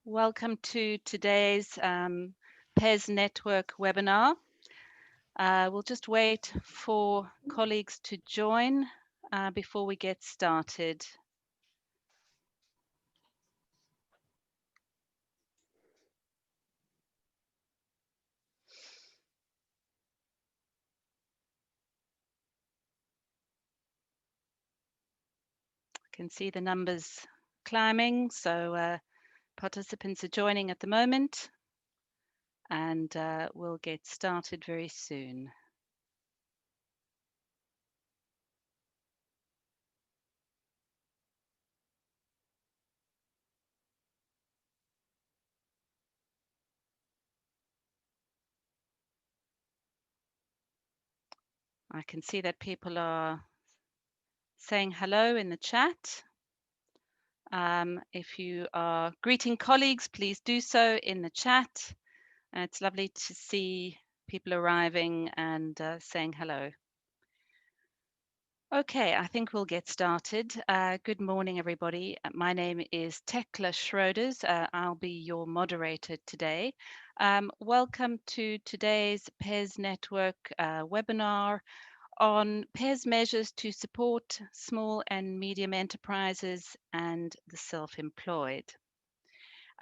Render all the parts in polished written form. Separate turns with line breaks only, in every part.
Welcome to today's PES Network webinar. We'll just wait for colleagues to join before we get started. I can see the numbers climbing, so participants are joining at the moment, and we'll get started very soon. I can see that people are saying hello in the chat. If you are greeting colleagues, please do so in the chat. It's lovely to see people arriving and saying hello. Okay, I think we'll get started. Good morning, everybody. My name is Tekla Schroders. I'll be your moderator today. Welcome to today's PES Network webinar on PES measures to support small and medium enterprises and the self-employed.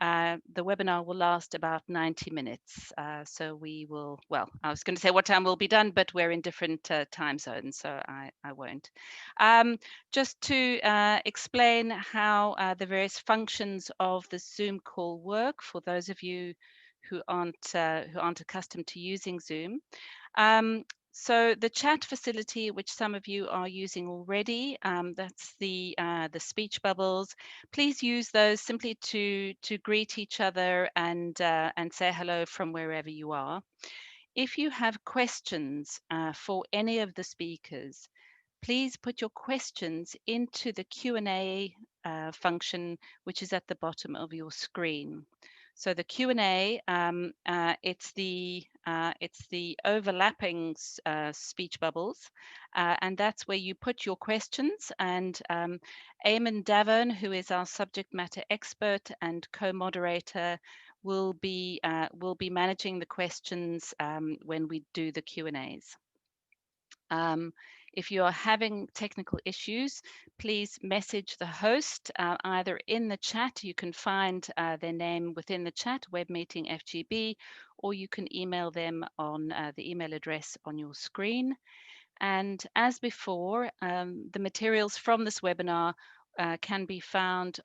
The webinar will last about 90 minutes. So we will, well, I was going to say what time we'll be done, but we're in different time zones, so I won't. Just to explain how the various functions of the Zoom call work for those of you who aren't accustomed to using Zoom. So the chat facility, which some of you are using already, that's the speech bubbles. Please use those simply to greet each other and say hello from wherever you are. If you have questions for any of the speakers, please put your questions into the Q&A function, which is at the bottom of your screen. So the Q&A, it's the overlapping speech bubbles, and that's where you put your questions. And Eamon Davern, who is our subject matter expert and co-moderator, will be managing the questions when we do the Q&As. If you are having technical issues, please message the host either in the chat. You can find their name within the chat, webmeeting FGB, or you can email them on the email address on your screen. And as before, the materials from this webinar can be found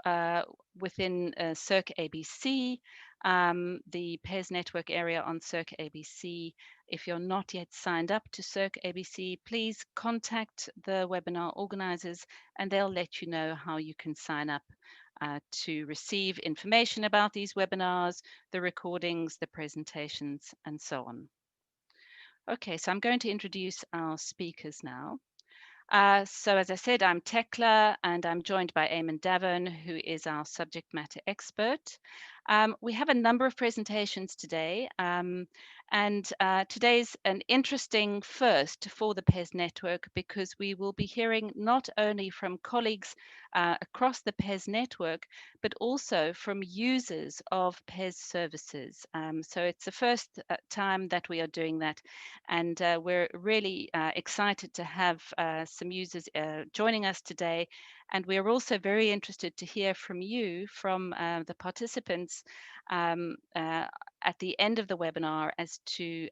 within Circ ABC, the PES network area on Circ ABC. If you're not yet signed up to Circ ABC, please contact the webinar organizers and they'll let you know how you can sign up to receive information about these webinars, the recordings, the presentations, and so on. Okay, so I'm going to introduce our speakers now. So as I said, I'm Tekla and I'm joined by Eamon Davern, who is our subject matter expert. We have a number of presentations today, and today's an interesting first for the PES network because we will be hearing not only from colleagues across the PES network, but also from users of PES services. So it's the first time that we are doing that, and we're really excited to have some users joining us today. And we are also very interested to hear from you, from the participants at the end of the webinar as to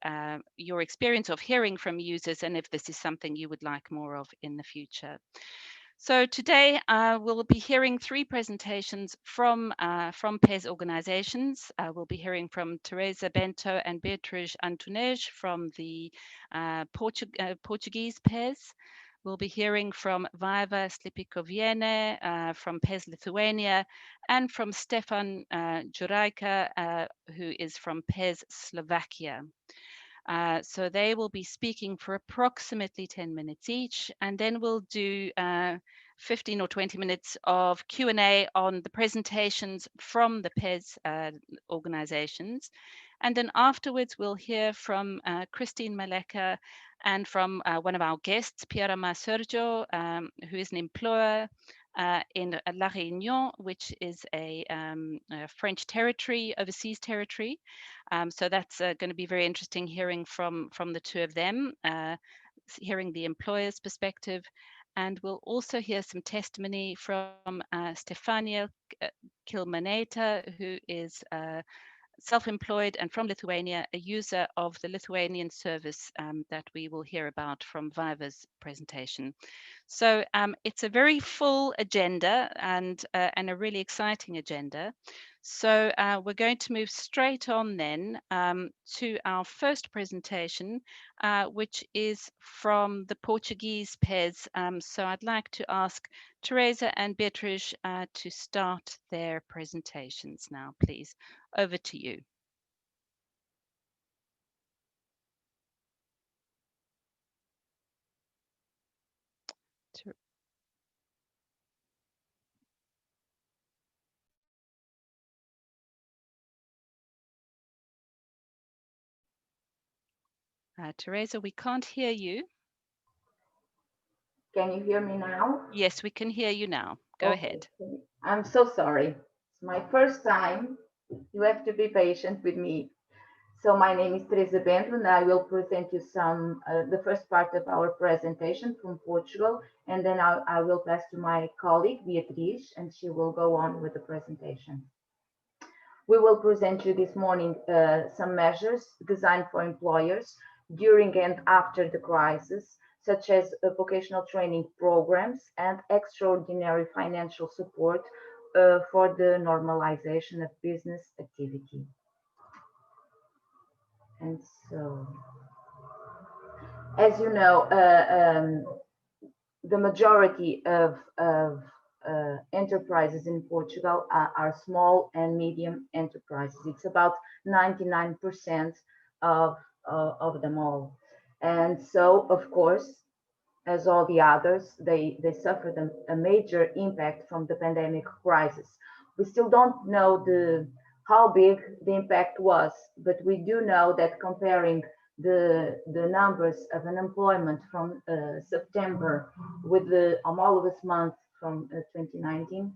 your experience of hearing from users and if this is something you would like more of in the future. So today we'll be hearing three presentations from PES organizations. We'll be hearing from Teresa Bento and Beatriz Antunes from the Portuguese PES. We'll be hearing from Vaiva Slipikoviene from PES Lithuania and from Stefan Jurajka, who is from PES Slovakia. So they will be speaking for approximately 10 minutes each, and then we'll do 15 or 20 minutes of Q&A on the presentations from the PES organizations. And then afterwards, we'll hear from Christine Maleka and from one of our guests, Piera Sergio, who is an employer in La Réunion, which is a French territory, overseas territory. So that's going to be very interesting hearing from the two of them, hearing the employer's perspective. And we'll also hear some testimony from Stefania Kilmaneta, who is self-employed and from Lithuania, a user of the Lithuanian service that we will hear about from Viva's presentation. So it's a very full agenda and a really exciting agenda. So we're going to move straight on then to our first presentation, which is from the Portuguese PES. So I'd like to ask Teresa and Beatriz to start their presentations now, please. Over to you. Teresa, we can't hear you.
Can you hear me now?
Yes, we can hear you now. Go ahead.
I'm so sorry. It's my first time. You have to be patient with me. So my name is Teresa Bento, and I will present you some the first part of our presentation from Portugal, and then I will pass to my colleague Beatriz, and she will go on with the presentation. We will present you this morning some measures designed for employers during and after the crisis, such as vocational training programs and extraordinary financial support for the normalization of business activity. And so, as you know, the majority of enterprises in Portugal are small and medium enterprises. It's about 99% of them all. And so, of course, as all the others, they suffered a major impact from the pandemic crisis. We still don't know how big the impact was, but we do know that comparing the numbers of unemployment from September with the homologous month from 2019,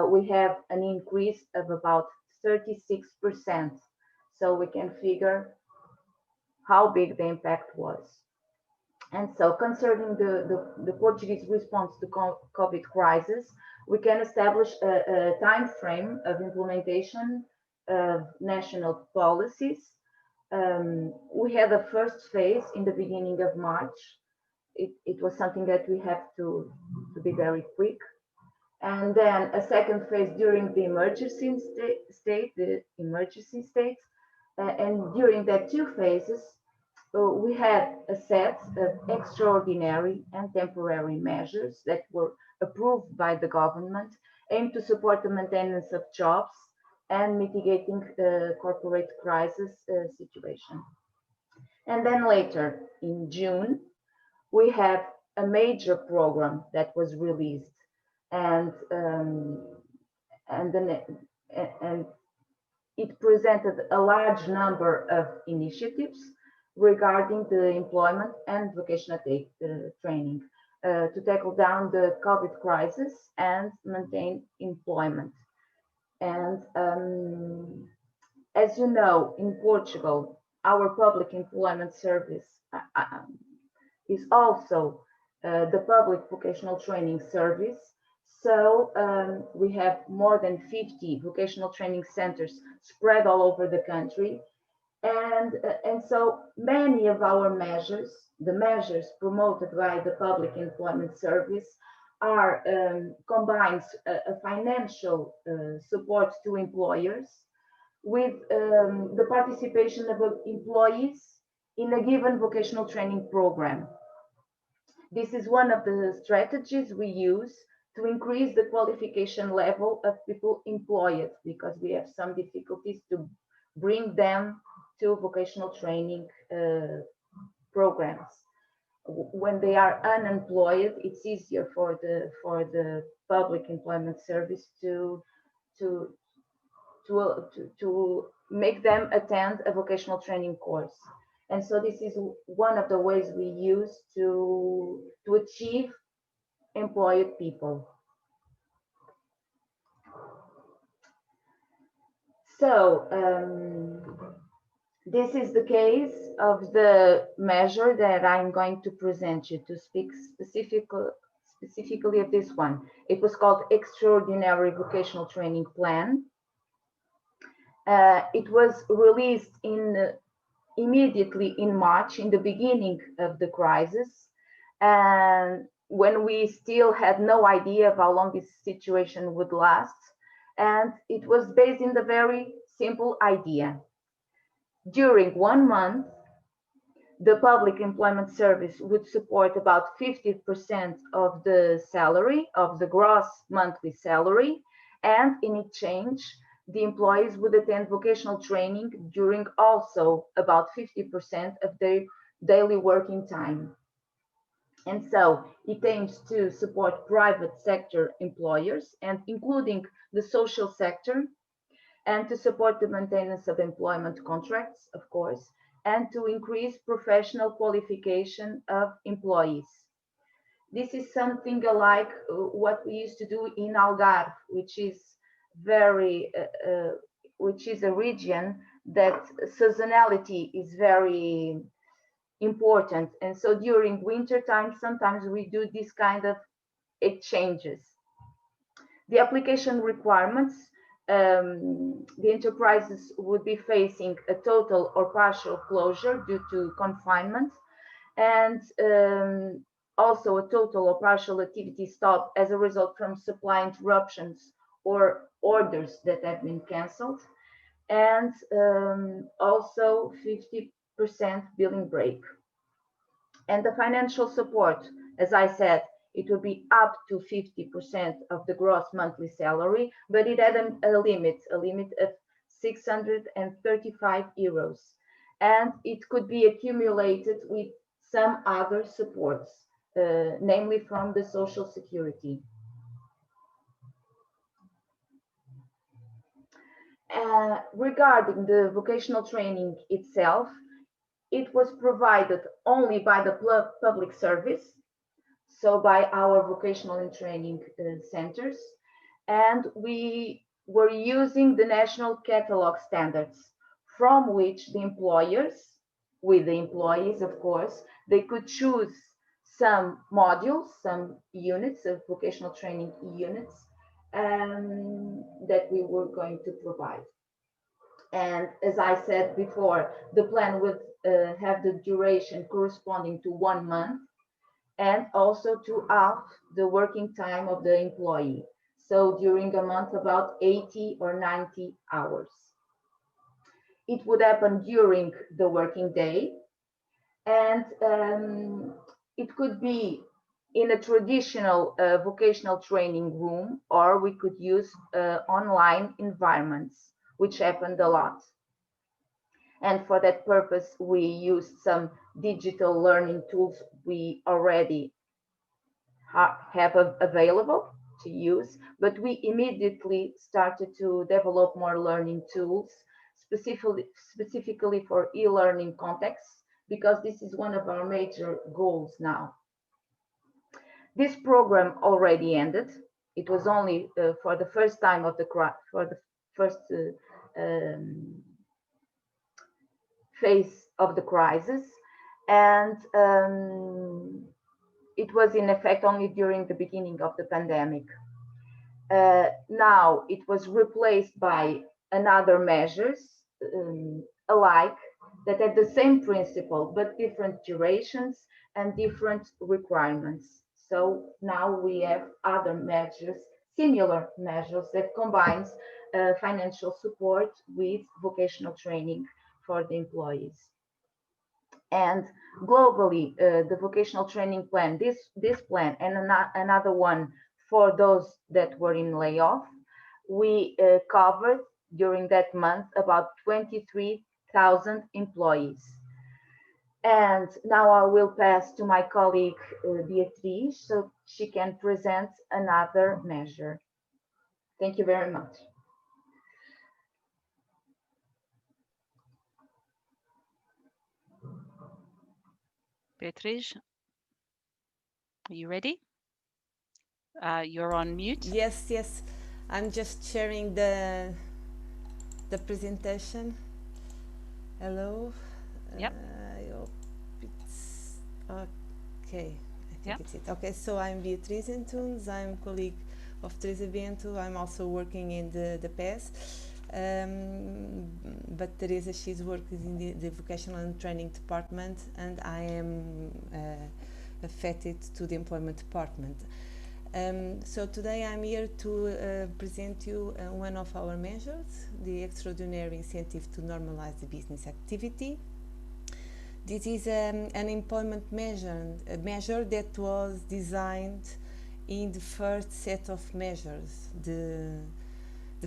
we have an increase of about 36%. So we can figure how big the impact was. And so concerning the Portuguese response to COVID crisis, we can establish a time frame of implementation of national policies. We had a first phase in the beginning of March. It was something that we have to be very quick. And then a second phase during the emergency state, and during that two phases, we had a set of extraordinary and temporary measures that were approved by the government, aimed to support the maintenance of jobs and mitigating the corporate crisis situation. And then later in June, we have a major program that was released, and and it presented a large number of initiatives regarding the employment and vocational training to tackle down the COVID crisis and maintain employment. And as you know, in Portugal, our public employment service is also the public vocational training service. So we have more than 50 vocational training centers spread all over the country. And so many of our measures, the measures promoted by the public employment service, are combines a financial support to employers with the participation of employees in a given vocational training program. This is one of the strategies we use to increase the qualification level of people employed, because we have some difficulties to bring them to vocational training programs. When they are unemployed, it's easier for the public employment service to make them attend a vocational training course. And so this is one of the ways we use to achieve employed people. So this is the case of the measure that I'm going to present you to speak specifically of this one. It was called Extraordinary Vocational Training Plan. It was released immediately in March, in the beginning of the crisis, and when we still had no idea of how long this situation would last. And it was based in the very simple idea. During 1 month, the public employment service would support about 50% of the salary, of the gross monthly salary, and in exchange, the employees would attend vocational training during also about 50% of their daily working time. And so it aims to support private sector employers and including the social sector, and to support the maintenance of employment contracts, of course, and to increase professional qualification of employees. This is something like what we used to do in Algarve, which is very, which is a region that seasonality is very important. And so during winter time, sometimes we do this kind of exchanges. The application requirements, the enterprises would be facing a total or partial closure due to confinement, and also a total or partial activity stop as a result from supply interruptions or orders that have been cancelled, and also 50% billing break. And the financial support, as I said, it would be up to 50% of the gross monthly salary, but it had a limit of 635 euros. And it could be accumulated with some other supports, namely from the Social Security. Regarding the vocational training itself, it was provided only by the public service, so by our vocational and training centers, and we were using the national catalog standards from which the employers, with the employees of course, they could choose some modules, some units of vocational training units that we were going to provide. And as I said before, the plan would have the duration corresponding to 1 month, and also to half the working time of the employee. So during a month, about 80 or 90 hours. It would happen during the working day, and it could be in a traditional vocational training room, or we could use online environments, which happened a lot. And for that purpose, we used some digital learning tools we already have available to use, but we immediately started to develop more learning tools, specifically for e-learning contexts, because this is one of our major goals now. This program already ended. It was only for the first time of the first phase of the crisis, and it was in effect only during the beginning of the pandemic. Now it was replaced by another measures alike that have the same principle but different durations and different requirements. So now we have other measures, similar measures that combines financial support with vocational training for the employees. And globally, the vocational training plan, this plan and another one for those that were in layoff, we covered during that month about 23,000 employees. And now I will pass to my colleague Beatriz so she can present another measure. Thank you very much.
Beatriz, are you ready? You're on mute.
Yes, yes. I'm just sharing the the presentation. Hello.
Yep.
I hope it's okay. I think
Yep.
it's it. Okay, so I'm Beatriz Antunes. I'm colleague of Teresa Bento. I'm also working in the PES. But Teresa, she's working in the vocational and training department, and I am affected to the employment department. So today I'm here to present you one of our measures, the extraordinary incentive to normalize the business activity. This is an employment measure, a measure that was designed in the first set of measures, the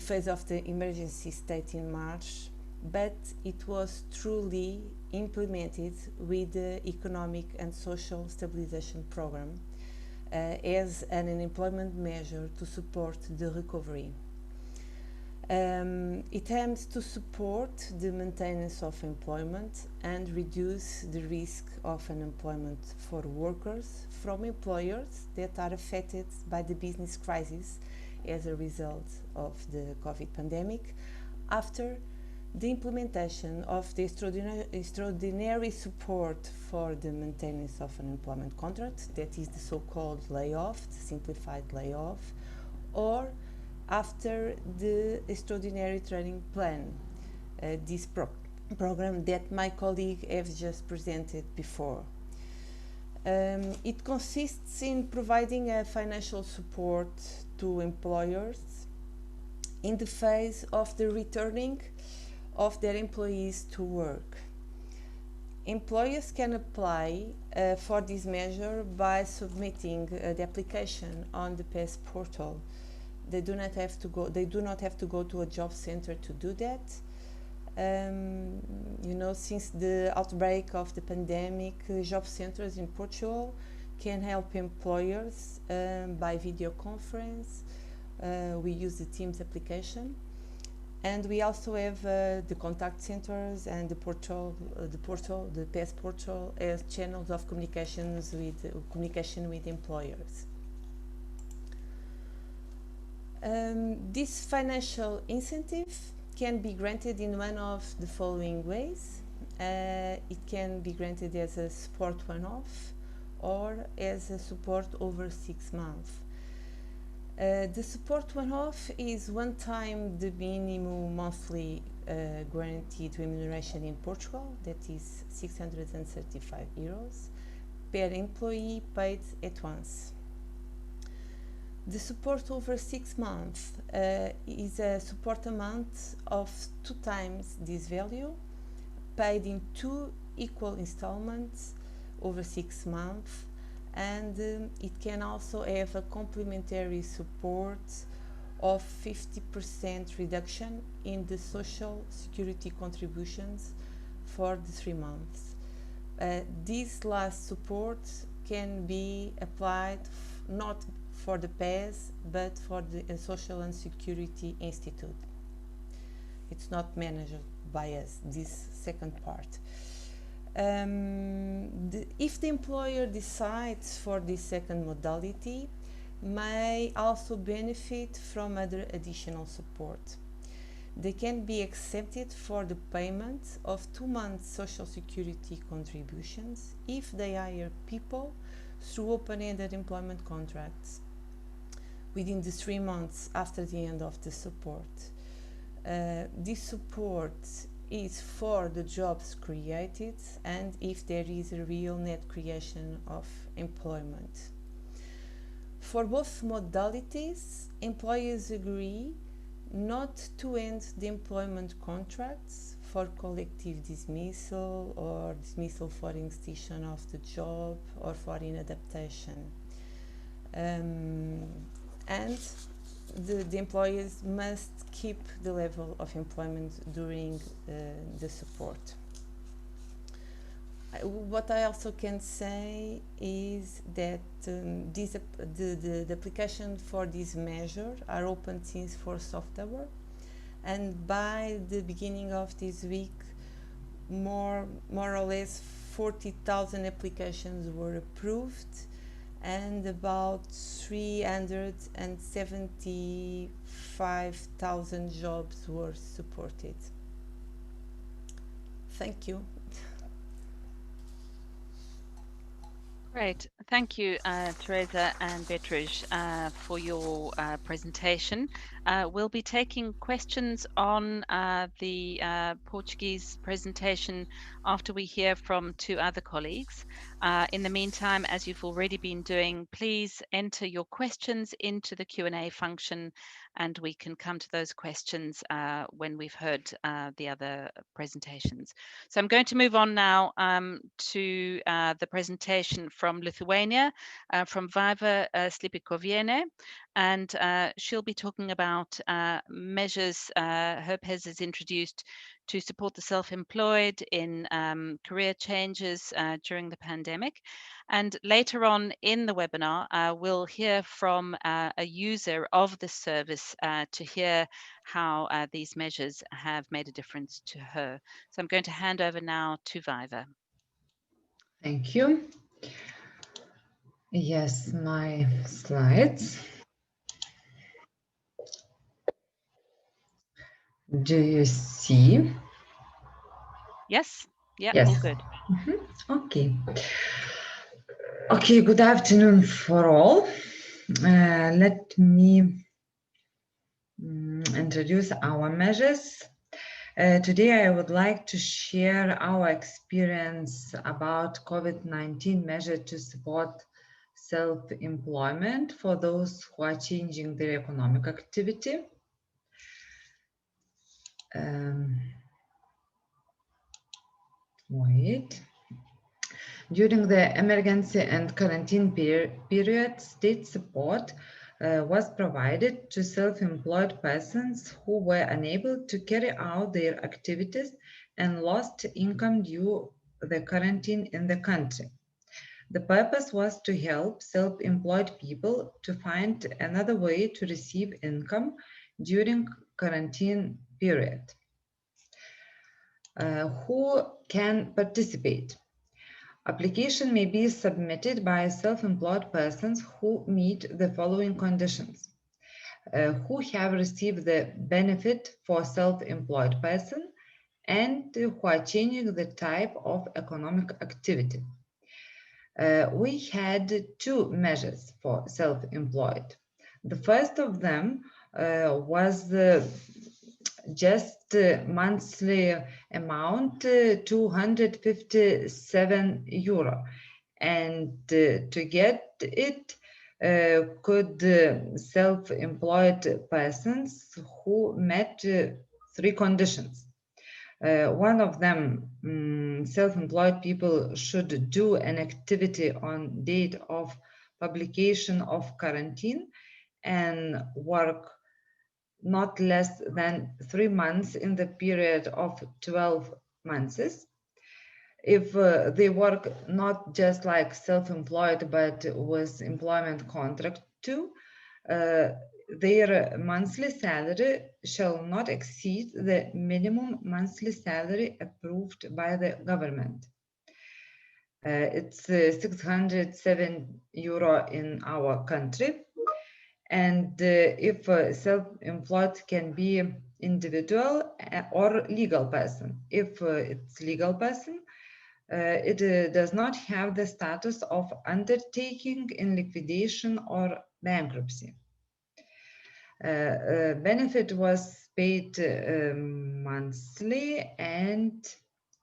phase of the emergency state in March, but it was truly implemented with the Economic and Social Stabilization Program as an unemployment measure to support the recovery. It aims to support the maintenance of employment and reduce the risk of unemployment for workers from employers that are affected by the business crisis as a result of the COVID pandemic after the implementation of the extraordinary support for the maintenance of an employment contract, that is the so-called layoff, the simplified layoff, or after the extraordinary training plan, this program that my colleague has just presented before. It consists in providing a financial support to employers in the phase of the returning of their employees to work. Employers can apply for this measure by submitting the application on the PES portal. They do not have to go to a job center to do that. Since the outbreak of the pandemic, job centers in Portugal can help employers by video conference. We use the Teams application. And we also have the contact centers and the PES portal as channels of communication with employers. This financial incentive can be granted in one of the following ways. It can be granted as a support one-off or as a support over 6 months. The support one-off is one time the minimum monthly guaranteed remuneration in Portugal, that is 635 euros per employee paid at once. The support over 6 months is a support amount of 2 times this value, paid in 2 equal installments over 6 months, and it can also have a complementary support of 50% reduction in the social security contributions for the 3 months. This last support can be applied not for the PES but for the Social and Security Institute. It's not managed by us, this second part. If the employer decides for this second modality, may also benefit from other additional support. They can be exempted for the payment of 2 months social security contributions if they hire people through open-ended employment contracts within the 3 months after the end of the support. This support is for the jobs created and if there is a real net creation of employment. For both modalities, employers agree not to end the employment contracts for collective dismissal or dismissal for extinction of the job or for inadaptation. And the employers must keep the level of employment during the support. What I also can say is that the application for this measure are open since 4th October, and by the beginning of this week more or less 40,000 applications were approved, and about 375,000 jobs were supported. Thank you.
Great. Thank you, Teresa and Beatrice, for your presentation. We'll be taking questions on the Portuguese presentation after we hear from two other colleagues. In the meantime, as you've already been doing, please enter your questions into the Q&A function, and we can come to those questions when we've heard the other presentations. So I'm going to move on now to the presentation from Lithuania, from Vaiva Slipikoviene, and she'll be talking about measures HERPES has introduced to support the self-employed in career changes during the pandemic. And later on in the webinar, we'll hear from a user of the service to hear how these measures have made a difference to her. So I'm going to hand over now to Vaiva.
Thank you. Yes, my slides. Do you see?
Yes? Yeah,
Yes.
all good.
Okay. Okay, good afternoon for all. Let me introduce our measures. Today I would like to share our experience about COVID-19 measure to support self-employment for those who are changing their economic activity. Wait. During the emergency and quarantine period, state support was provided to self-employed persons who were unable to carry out their activities and lost income due to the quarantine in the country. The purpose was to help self-employed people to find another way to receive income during quarantine period. Who can participate? Application may be submitted by self-employed persons who meet the following conditions. Who have received the benefit for self-employed person and who are changing the type of economic activity. We had two measures for self-employed. The first of them was just monthly amount 257 euro, and to get it could self-employed persons who met three conditions. One of them, self-employed people should do an activity on date of publication of quarantine and work not less than 3 months in the period of 12 months. If they work not just like self-employed, but with employment contract too, their monthly salary shall not exceed the minimum monthly salary approved by the government. It's 607 euro in our country. And if self-employed can be individual or legal person. If it's legal person, it does not have the status of undertaking in liquidation or bankruptcy. Benefit was paid monthly and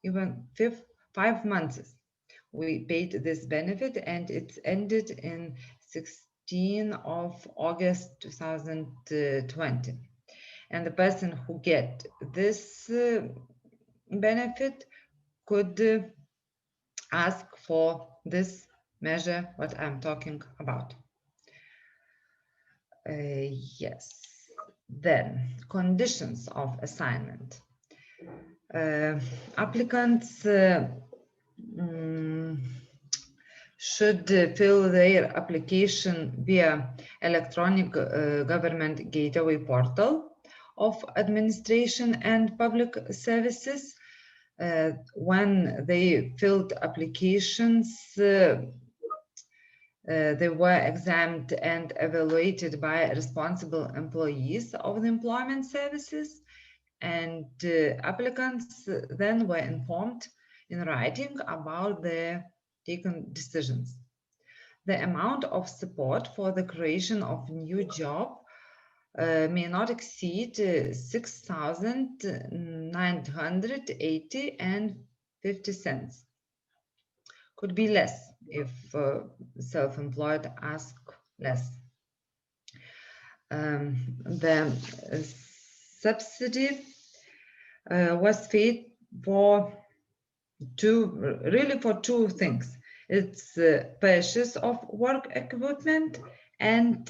even 5 months. We paid this benefit and it's ended in 16 of August 2020. And the person who get this benefit could ask for this measure what I'm talking about. Yes. Then conditions of assignment. Applicants should fill their application via electronic government gateway portal of administration and public services. When they filled applications, They were examined and evaluated by responsible employees of the employment services, and applicants then were informed in writing about their taken decisions. The amount of support for the creation of new job may not exceed 6,980 and 50 cents. Could be less if self-employed ask less. The subsidy was paid for two things. It's purchase of work equipment and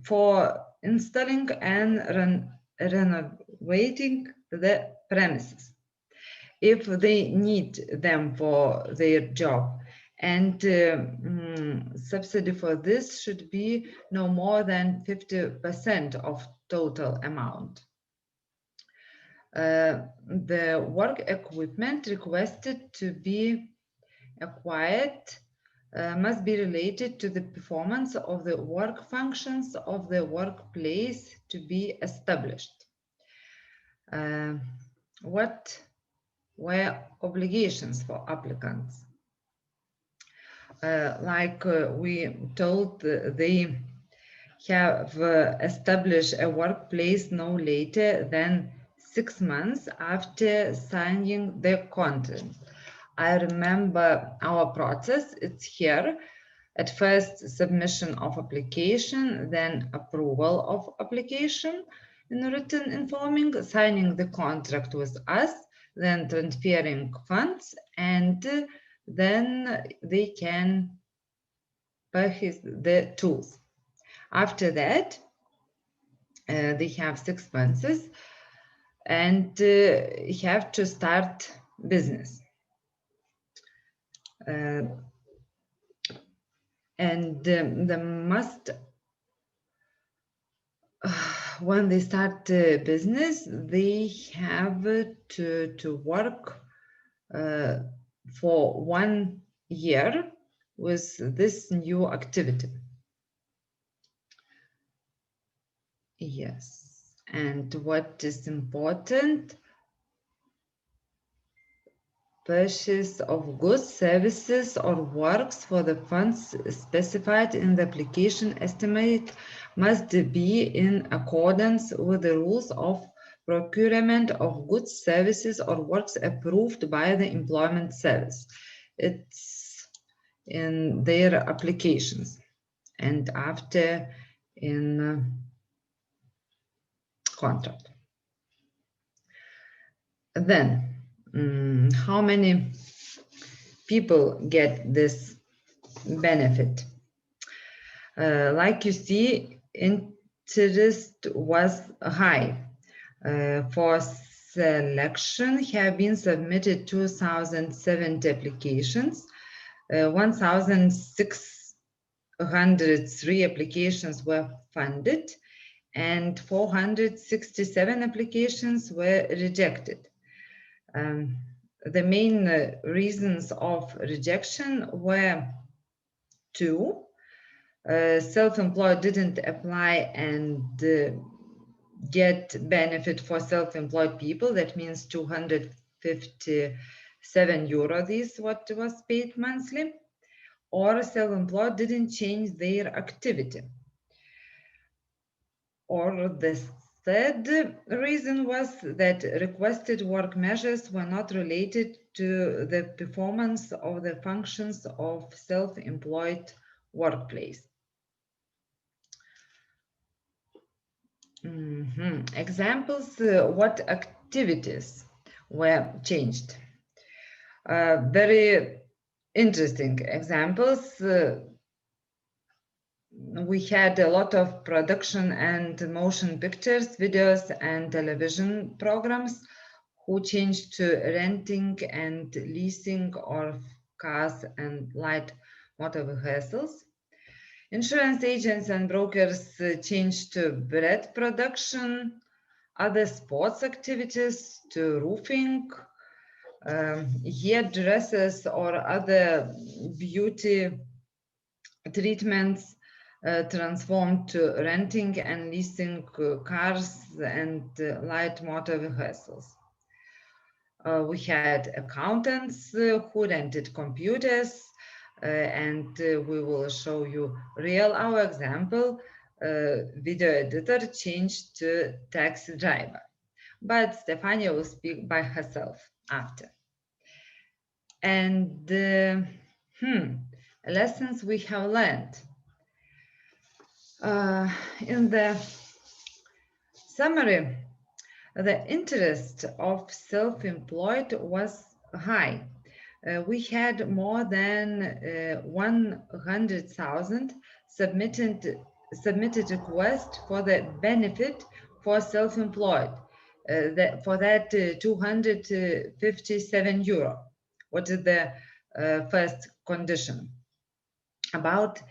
for installing and renovating the premises if they need them for their job. And subsidy for this should be no more than 50% of total amount. The work equipment requested to be acquired must be related to the performance of the work functions of the workplace to be established. What were obligations for applicants? We told, they have established a workplace no later than 6 months after signing the contract. I remember our process, it's here. At first, submission of application, then approval of application in written informing, signing the contract with us, then transferring funds, and then they can purchase the tools. After that, they have 6 months and have to start business. When they start business, they have to work for 1 year with this new activity. Yes, and what is important? Purchase of goods, services, or works for the funds specified in the application estimate must be in accordance with the rules of procurement of goods, services, or works approved by the employment service. It's in their applications, and after in contract. Then, how many people get this benefit? Like you see, interest was high. For selection have been submitted 2,070 applications. 1,603 applications were funded and 467 applications were rejected. The main reasons of rejection were 2. Self-employed didn't apply and get benefit for self-employed people. That means 257 euro, this what was paid monthly. Or self-employed didn't change their activity. Or the third reason was that requested work measures were not related to the performance of the functions of self-employed workplace. Examples, what activities were changed? Very interesting examples. We had a lot of production and motion pictures, videos, and television programs who changed to renting and leasing of cars and light motor vehicles. Insurance agents and brokers changed to bread production, other sports activities to roofing, hairdressers or other beauty treatments transformed to renting and leasing cars and light motor vehicles. We had accountants who rented computers, and we will show you real our example. Video editor changed to taxi driver, but Stefania will speak by herself after. And lessons we have learned. In the summary, the interest of self-employed was high. We had more than 100,000 submitted requests for the benefit for self-employed. For that 257 euro. What is the first condition? About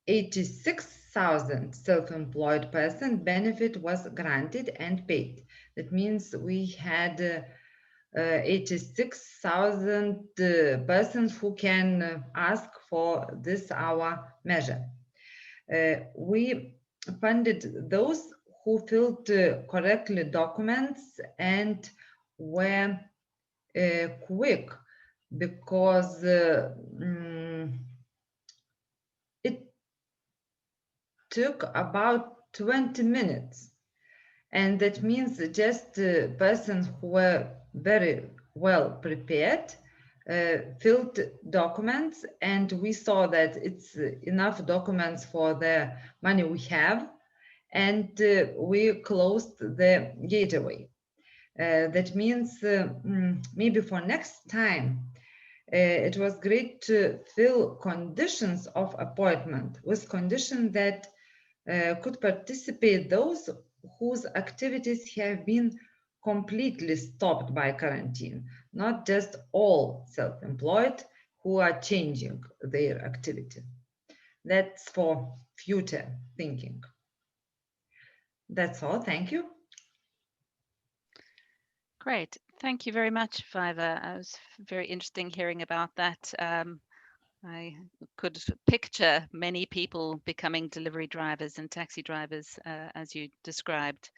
86,000 self-employed person benefit was granted and paid. That means we had 86,000 persons who can ask for this our measure. We funded those who filled correctly documents and were quick, because it took about 20 minutes. And that means just persons who were very well prepared filled documents, and we saw that it's enough documents for the money we have, and we closed the gateway. That means maybe for next time, it was great to fill conditions of appointment with condition that could participate those whose activities have been completely stopped by quarantine, not just all self-employed who are changing their activity. That's for future thinking. That's all. Thank you.
Great. Thank you very much, Viva. It was very interesting hearing about that. I could picture many people becoming delivery drivers and taxi drivers, as you described.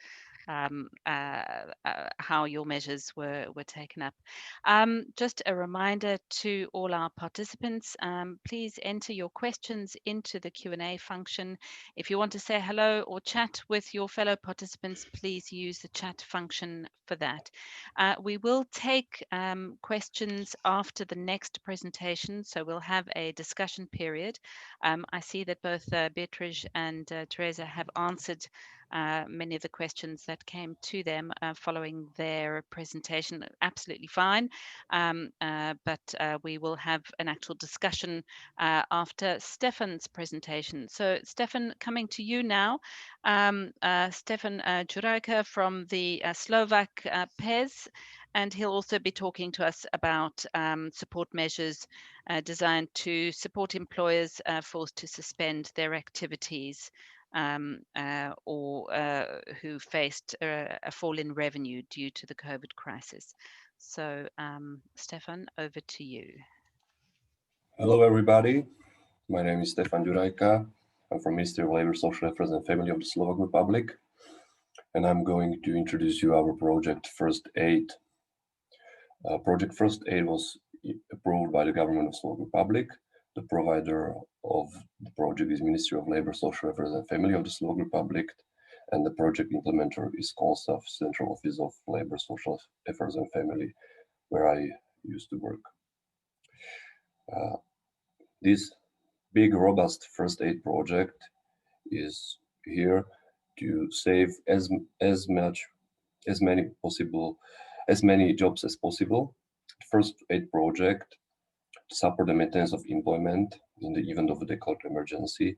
How your measures were taken up. Just a reminder to all our participants, please enter your questions into the Q&A function. If you want to say hello or chat with your fellow participants, please use the chat function for that. We will take questions after the next presentation, so we'll have a discussion period. I see that both Beatrice and Teresa have answered many of the questions that came to them following their presentation. Absolutely fine, but we will have an actual discussion after Stefan's presentation. So Stefan, coming to you now. Stefan Jurajka from the Slovak PES, and he'll also be talking to us about support measures designed to support employers forced to suspend their activities or who faced a fall in revenue due to the COVID crisis. So, Stefan, over to you.
Hello, everybody. My name is Stefan Jurajka. I'm from Ministry of Labor, Social Affairs and Family of the Slovak Republic, and I'm going to introduce you our project First Aid. Project First Aid was approved by the government of Slovak Republic. The provider of the project is Ministry of Labor, Social Affairs and Family of the Slovak Republic, and the project implementer is COSAF, Central Office of Labor, Social Affairs and Family, where I used to work. This big, robust first aid project is here to save as many jobs as possible. First aid project to support the maintenance of employment in the event of a declared emergency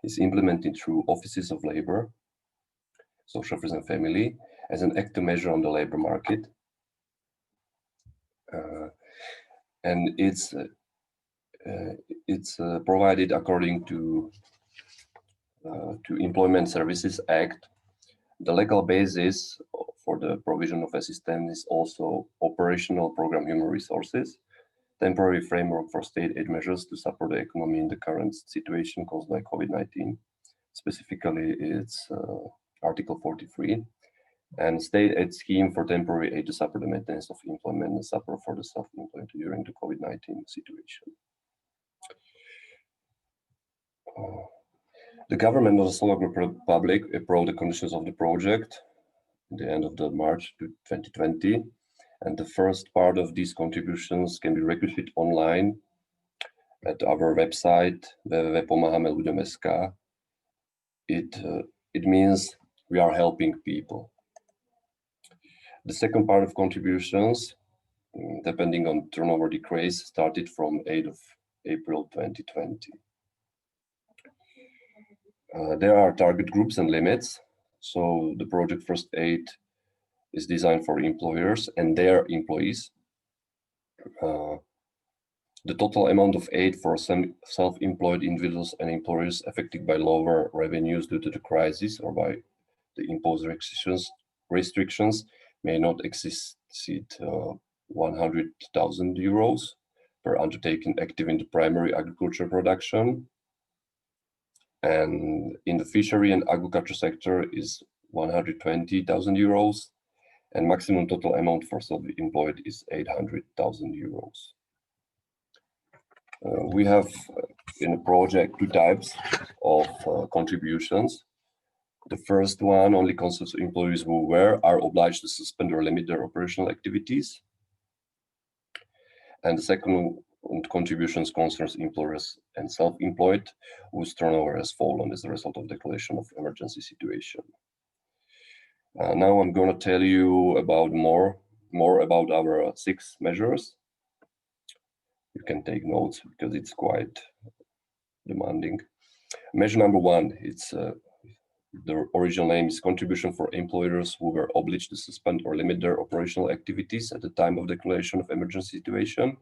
is implemented through offices of labor, social affairs and family as an active measure on the labor market, and it's provided according to Employment Services Act. The legal basis for the provision of assistance is also operational program human resources. temporary framework for state aid measures to support the economy in the current situation caused by COVID-19. Specifically, it's Article 43, and state aid scheme for temporary aid to support the maintenance of employment and support for the self-employed during the COVID-19 situation. The government of the Slovak Republic approved the conditions of the project at the end of the March 2020, and the first part of these contributions can be requested online at our website www.pomahameludem.sk. It means we are helping people. The second part of contributions, depending on turnover decrease, started from 8th of April 2020. There are target groups and limits. So the project First Aid is designed for employers and their employees. The total amount of aid for some self-employed individuals and employers affected by lower revenues due to the crisis or by the imposed restrictions may not exceed 100,000 euros per undertaking active in the primary agriculture production. And in the fishery and agriculture sector is 120,000 euros, and maximum total amount for self-employed is 800,000 euros. We have in the project two types of contributions. The first one only concerns employees who are obliged to suspend or limit their operational activities. And the second contributions concerns employers and self-employed whose turnover has fallen as a result of declaration of emergency situation. Now I'm going to tell you about more about our 6 measures. You can take notes because it's quite demanding. Measure number 1, it's the original name is contribution for employers who were obliged to suspend or limit their operational activities at the time of declaration of emergency situation.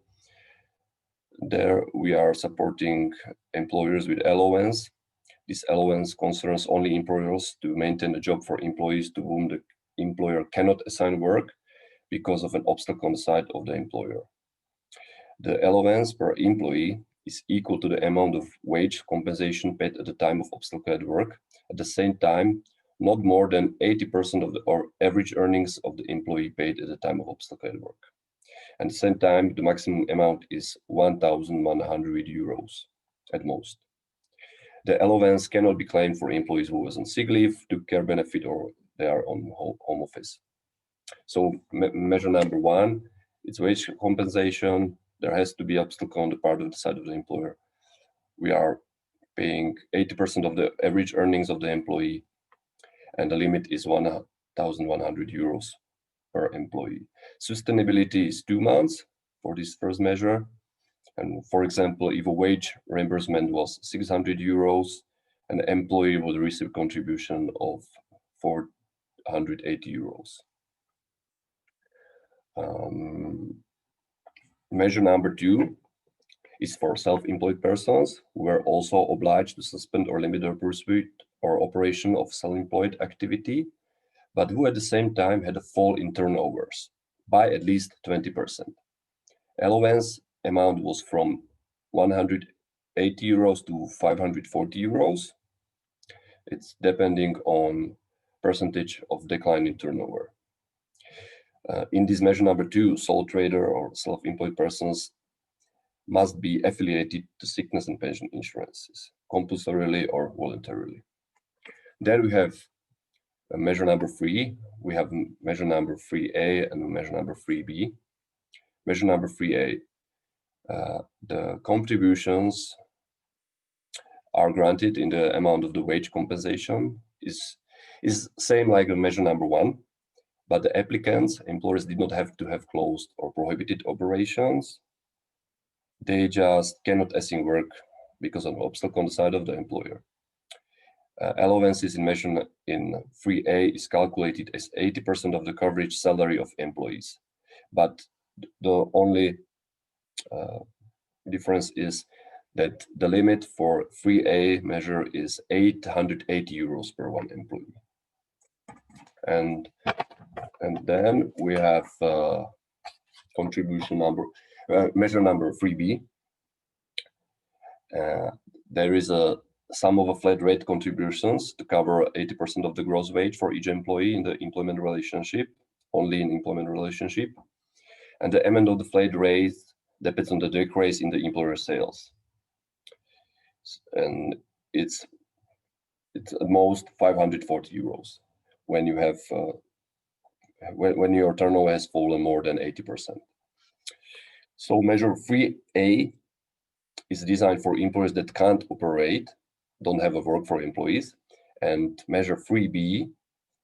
There we are supporting employers with allowance. This allowance concerns only employers to maintain a job for employees to whom the employer cannot assign work because of an obstacle on the side of the employer. The allowance per employee is equal to the amount of wage compensation paid at the time of obstacle at work. At the same time, not more than 80% of the average earnings of the employee paid at the time of obstacle at work. At the same time, the maximum amount is 1,100 euros at most. The allowance cannot be claimed for employees who was on sick leave, took care benefit, or they are on home office. So measure number 1, it's wage compensation. There has to be obstacle on the part of the side of the employer. We are paying 80% of the average earnings of the employee, and the limit is 1,100 euros per employee. Sustainability is 2 months for this first measure. And for example, if a wage reimbursement was 600 euros, an employee would receive contribution of 480 euros. Measure number 2 is for self-employed persons who were also obliged to suspend or limit their pursuit or operation of self-employed activity, but who at the same time had a fall in turnovers by at least 20%. Allowance amount was from 180 euros to 540 euros. It's depending on percentage of decline in turnover. In this measure number 2, sole trader or self-employed persons must be affiliated to sickness and pension insurances, compulsorily or voluntarily. Then we have measure number 3. We have measure number 3A and measure number 3B. Measure number 3A, the contributions are granted in the amount of the wage compensation is same like the measure number 1, but the applicants, employers did not have to have closed or prohibited operations. They just cannot assign work because of an obstacle on the side of the employer. Allowances in measure in 3A is calculated as 80% of the coverage salary of employees. But the only difference is that the limit for 3A measure is 880 euros per one employee. And then we have contribution number. Measure number 3B. There is a sum of a flat rate contributions to cover 80% of the gross wage for each employee in the employment relationship, only in employment relationship. And the amount of the flat rate depends on the decrease in the employer sales. And it's at most 540 euros when you have when your turnover has fallen more than 80%. So measure 3A is designed for employers that can't operate, don't have a work for employees, and measure 3B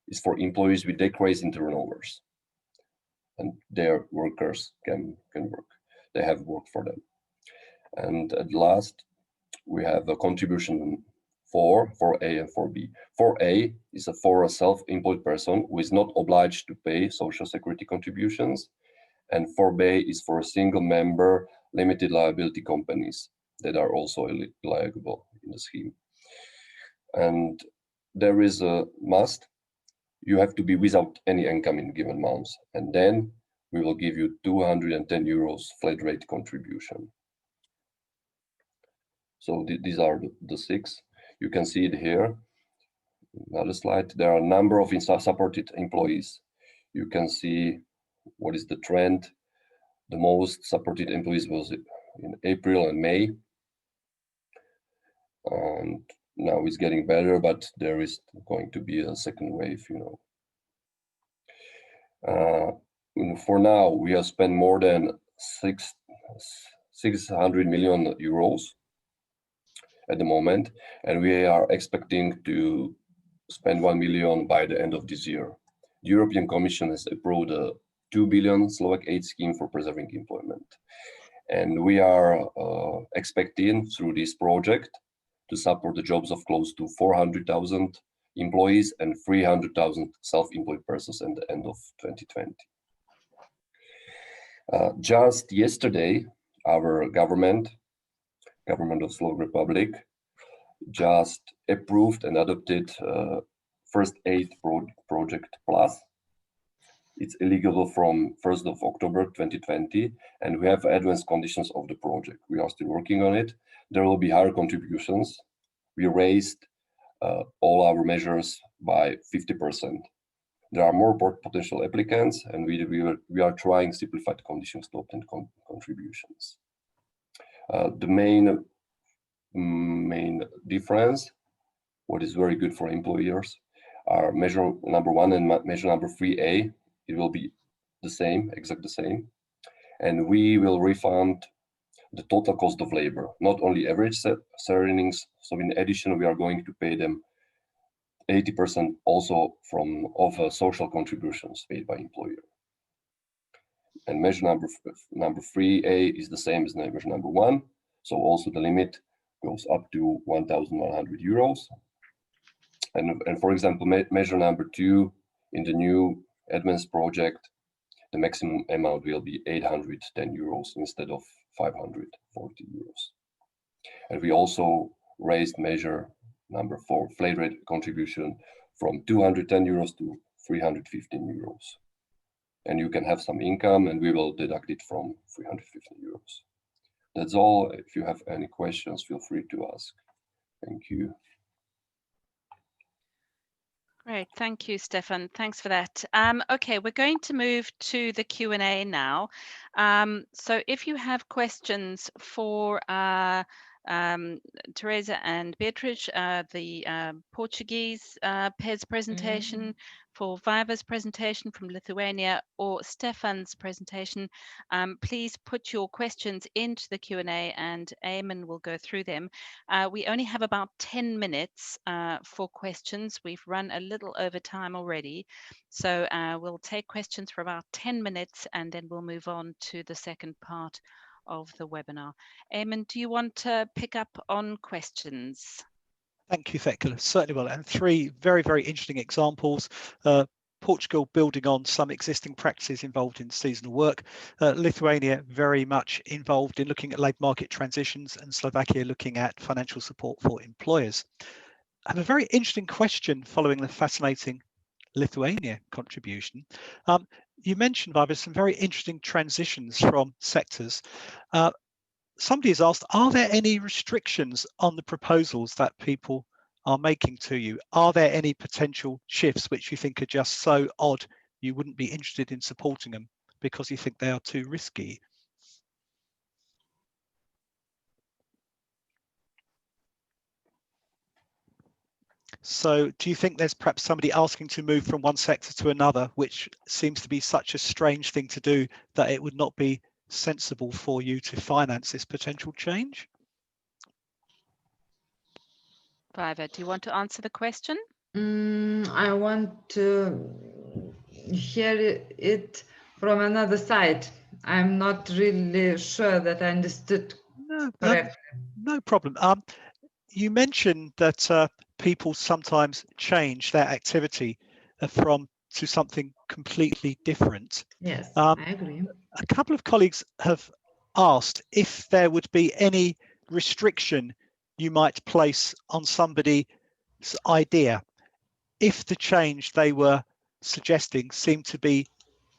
is for employees with decrease in turnovers, and their workers can work. They have work for them. And at last, we have a contribution for 4A and 4B. 4A is for a self-employed person who is not obliged to pay social security contributions, and 4B is for single member limited liability companies that are also eligible in the scheme. And there is a must. You have to be without any income in given months, and then we will give you 210 euros flat rate contribution. So these are the 6. You can see it here. Another slide. There are a number of supported employees. You can see what is the trend. The most supported employees was in April and May. And now it's getting better, but there is going to be a second wave, For now, we have spent more than 600 million euros at the moment, and we are expecting to spend 1 million by the end of this year. The European Commission has approved a 2 billion Slovak aid scheme for preserving employment. And we are expecting through this project to support the jobs of close to 400,000 employees and 300,000 self-employed persons at the end of 2020. Just yesterday, our government of Slovak Republic, just approved and adopted First Aid Project Plus. It's eligible from 1st of October 2020, and we have advanced conditions of the project. We are still working on it. There will be higher contributions. We raised all our measures by 50%. There are more potential applicants, and we are trying simplified conditions to obtain contributions. The main difference, what is very good for employers, are measure number 1 and measure number 3A. It will be the same, exactly the same. And we will refund the total cost of labor, not only average earnings. So in addition, we are going to pay them 80% also of social contributions paid by employer. And measure number 3A is the same as measure number 1. So also the limit goes up to 1,100 euros. And for example, measure number 2 in the new advanced project, the maximum amount will be 810 euros instead of 540 euros. And we also raised measure number 4, flat rate contribution, from 210 euros to 315 euros. And you can have some income, and we will deduct it from 315 euros. That's all. If you have any questions, feel free to ask. Thank you.
Great, thank you, Stefan. Thanks for that. Okay, we're going to move to the Q&A now. So if you have questions for Teresa and Beatriz, the Portuguese PES presentation, for Viva's presentation from Lithuania, or Stefan's presentation, please put your questions into the Q&A and Eamon will go through them. We only have about 10 minutes for questions. We've run a little over time already, so we'll take questions for about 10 minutes and then we'll move on to the second part of the webinar. Eamon, do you want to pick up on questions?
Thank you, Thekla. Certainly will. And 3 very, very interesting examples. Portugal building on some existing practices involved in seasonal work. Lithuania very much involved in looking at labour market transitions, and Slovakia looking at financial support for employers. I have a very interesting question following the fascinating Lithuania contribution. you mentioned, Barbara, some very interesting transitions from sectors. Somebody has asked, are there any restrictions on the proposals that people are making to you? Are there any potential shifts which you think are just so odd you wouldn't be interested in supporting them because you think they are too risky? So do you think there's perhaps somebody asking to move from one sector to another, which seems to be such a strange thing to do that it would not be sensible for you to finance this potential change?
Viva, do you want to answer the question?
I want to hear it from another side. I'm not really sure that I understood correctly.
No problem. You mentioned that people sometimes change their activity to something completely different.
Yes, I agree.
A couple of colleagues have asked if there would be any restriction you might place on somebody's idea if the change they were suggesting seemed to be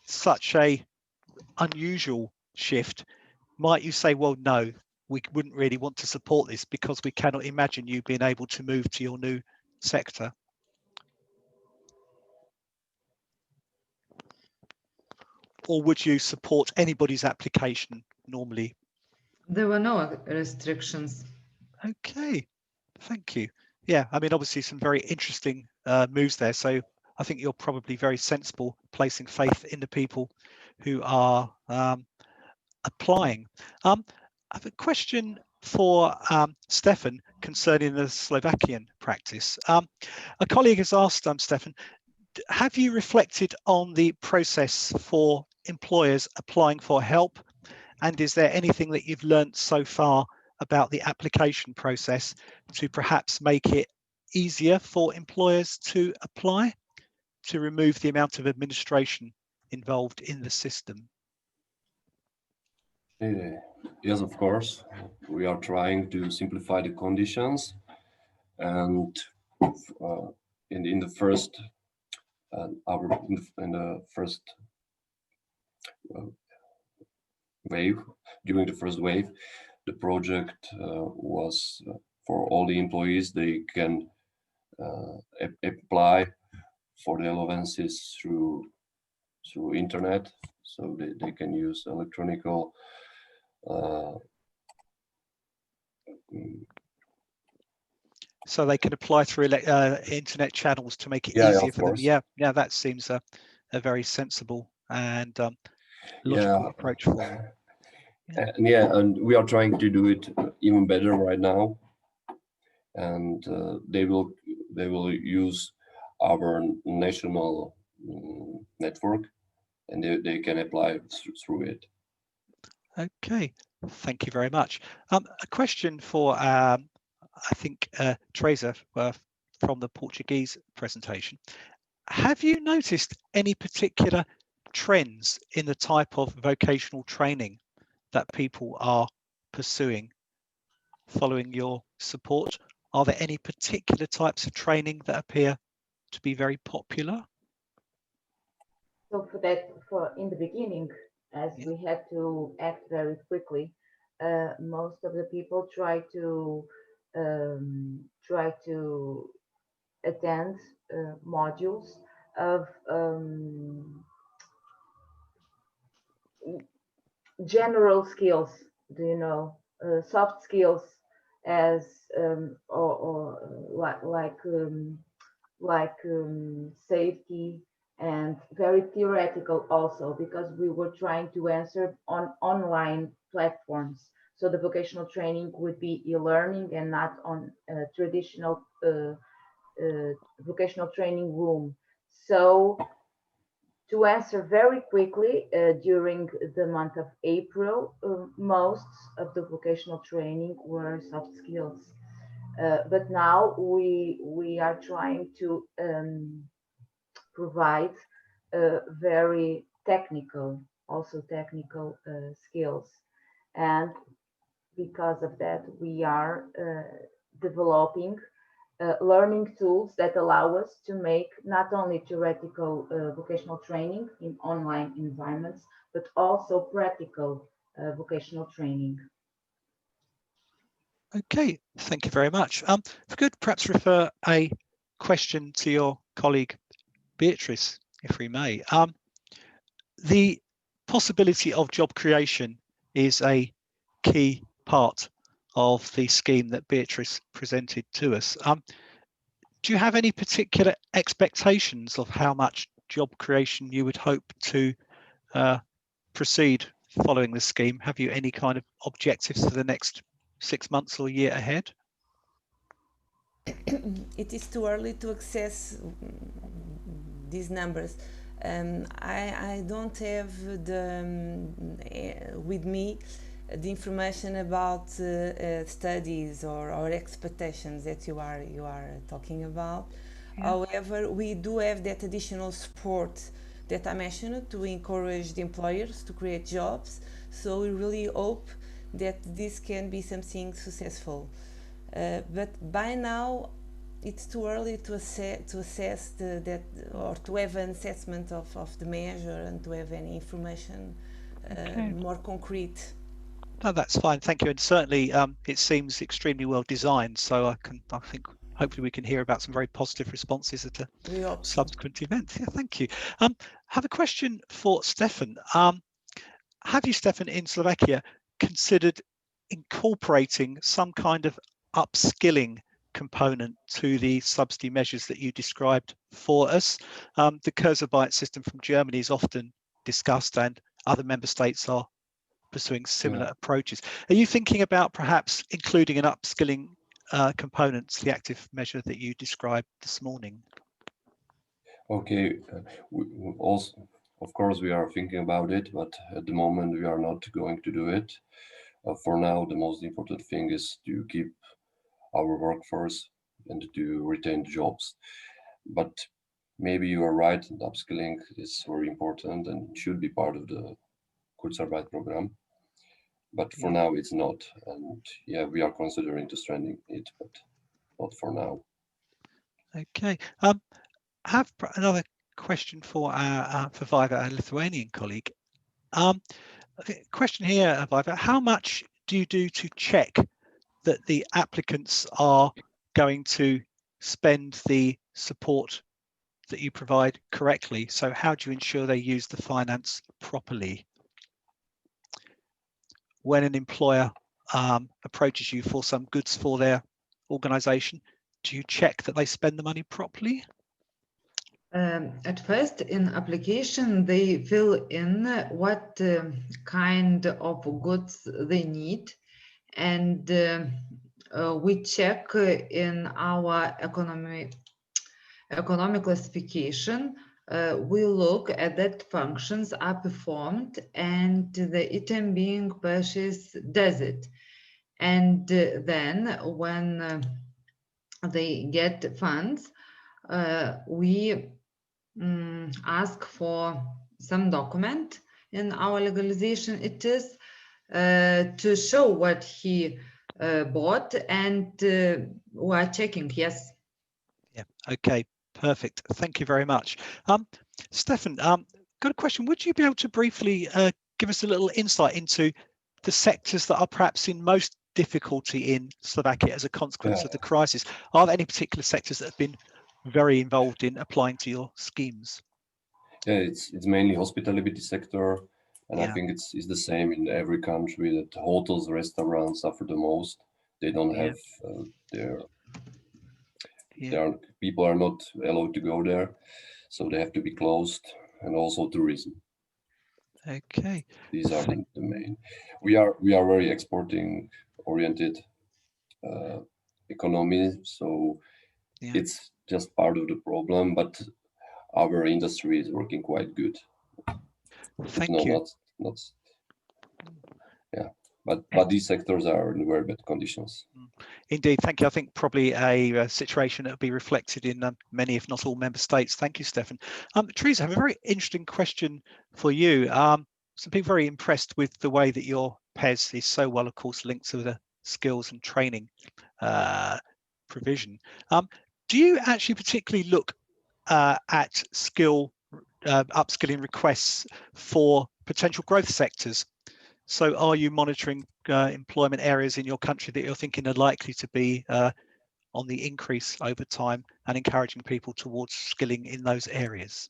such a unusual shift. Might you say, well, no, we wouldn't really want to support this because we cannot imagine you being able to move to your new sector? Or would you support anybody's application normally?
There were no restrictions.
Okay, thank you. Yeah, I mean, obviously some very interesting moves there. So I think you're probably very sensible placing faith in the people who are applying. I have a question for Stefan concerning the Slovakian practice. A colleague has asked Stefan, have you reflected on the process for employers applying for help? And is there anything that you've learned so far about the application process to perhaps make it easier for employers to apply, to remove the amount of administration involved in the system?
Yes, of course. We are trying to simplify the conditions, and in the first in the first wave, during the first wave, the project was for all the employees. They can apply for the allowances through internet, so they can use electronical
so they can apply through internet channels to make it
yeah,
easier
of
for them.
course.
Yeah, that seems a very sensible and logical approach for them.
And we are trying to do it even better right now, and they will use our national network, and they can apply through it.
Okay, thank you very much. A question for I think Teresa from the Portuguese presentation. Have you noticed any particular trends in the type of vocational training that people are pursuing following your support? Are there any particular types of training that appear to be very popular?
So for in the beginning, as we had to act very quickly, most of the people try to attend modules of general skills, soft skills, as or safety, and very theoretical also, because we were trying to answer on online platforms. So the vocational training would be e-learning and not on traditional vocational training room. So to answer very quickly, during the month of April, most of the vocational training were soft skills. But now we are trying to provide very also technical skills. And because of that, we are developing learning tools that allow us to make not only theoretical vocational training in online environments, but also practical vocational training.
Okay, thank you very much. If I could perhaps refer a question to your colleague Beatrice, if we may. The possibility of job creation is a key part of the scheme that Beatrice presented to us. Do you have any particular expectations of how much job creation you would hope to proceed following the scheme? Have you any kind of objectives for the next 6 months or year ahead?
It is too early to access these numbers. I don't have with me the information about studies or expectations that you are talking about. Yeah. However, we do have that additional support that I mentioned to encourage the employers to create jobs. So we really hope that this can be something successful. But by now, it's too early to assess that, or to have an assessment of the measure and to have any information more concrete.
No, that's fine, thank you. And certainly, it seems extremely well designed. So I think hopefully we can hear about some very positive responses at a subsequent event. Yeah, thank you. Have a question for Stefan. Have you, Stefan, in Slovakia considered incorporating some kind of upskilling component to the subsidy measures that you described for us? The Kurzarbeit system from Germany is often discussed, and other member states are pursuing similar approaches. Are you thinking about perhaps including an upskilling component to the active measure that you described this morning?
Okay, we also, of course, we are thinking about it, but at the moment we are not going to do it. For now, the most important thing is to keep our workforce and to retain jobs. But maybe you are right, and upskilling is very important and should be part of the Kurzarbeit program. But for now, it's not. And yeah, we are considering to strengthen it, but not for now.
Okay. I have another question for Viva, our Lithuanian colleague. Question here, Viva, how much do you do to check that the applicants are going to spend the support that you provide correctly? So how do you ensure they use the finance properly? When an employer approaches you for some goods for their organization, do you check that they spend the money properly?
At first, in application, they fill in what kind of goods they need, and we check in our economic classification. We look at that functions are performed and the item being purchased does it. And then when they get funds, we ask for some document in our legalization. It is to show what he bought, and we are checking, yes.
Yeah, okay, perfect. Thank you very much. Stefan, got a question. Would you be able to briefly give us a little insight into the sectors that are perhaps in most difficulty in Slovakia as a consequence of the crisis? Are there any particular sectors that have been very involved in applying to your schemes?
Yeah, it's mainly hospitality sector, and I think it's the same in every country, that hotels, restaurants suffer the most. They don't have people are not allowed to go there, so they have to be closed, and also tourism.
Okay,
these are the main. We are very exporting oriented economy, so it's just part of the problem, but our industry is working quite good.
Thank you.
Not but these sectors are in very bad conditions.
Indeed, thank you. I think probably a situation that will be reflected in many, if not all, member states. Thank you, Stefan. Teresa, I have a very interesting question for you. Some people very impressed with the way that your PES is so well, of course, linked to the skills and training provision. Do you actually particularly look at upskilling requests for potential growth sectors? So are you monitoring employment areas in your country that you're thinking are likely to be on the increase over time and encouraging people towards skilling in those areas?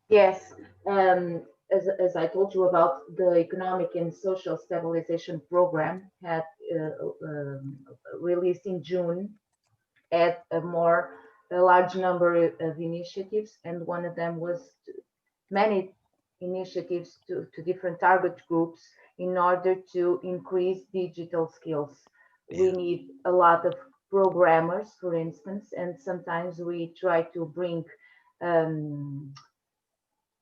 Yes, as I told you about the Economic and Social Stabilization Program had released in June, had a large number of initiatives, and one of them was many initiatives to different target groups in order to increase digital skills. We
Yeah.
need a lot of programmers, for instance, and sometimes we try to bring um,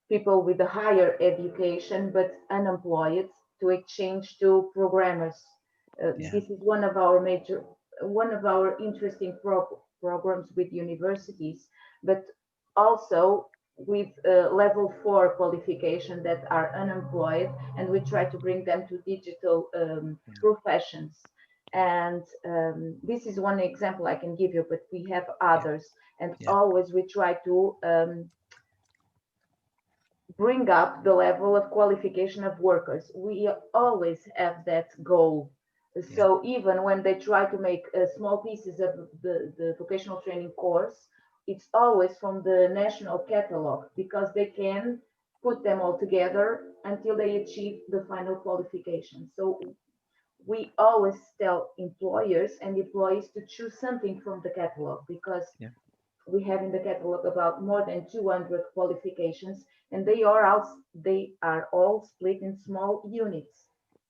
people with a higher education but unemployed to exchange to programmers.
Yeah.
This is one of our interesting programs with universities, but also with level 4 qualification that are unemployed, and we try to bring them to digital professions. And this is one example I can give you, but we have
Yeah.
others. And
Yeah.
always we try to bring up the level of qualification of workers. We always have that goal.
Yeah.
So even when they try to make small pieces of the vocational training course, it's always from the national catalog because they can put them all together until they achieve the final qualification. So we always tell employers and employees to choose something from the catalog because
Yeah.
we have in the catalog about more than 200 qualifications, and they are all split in small units.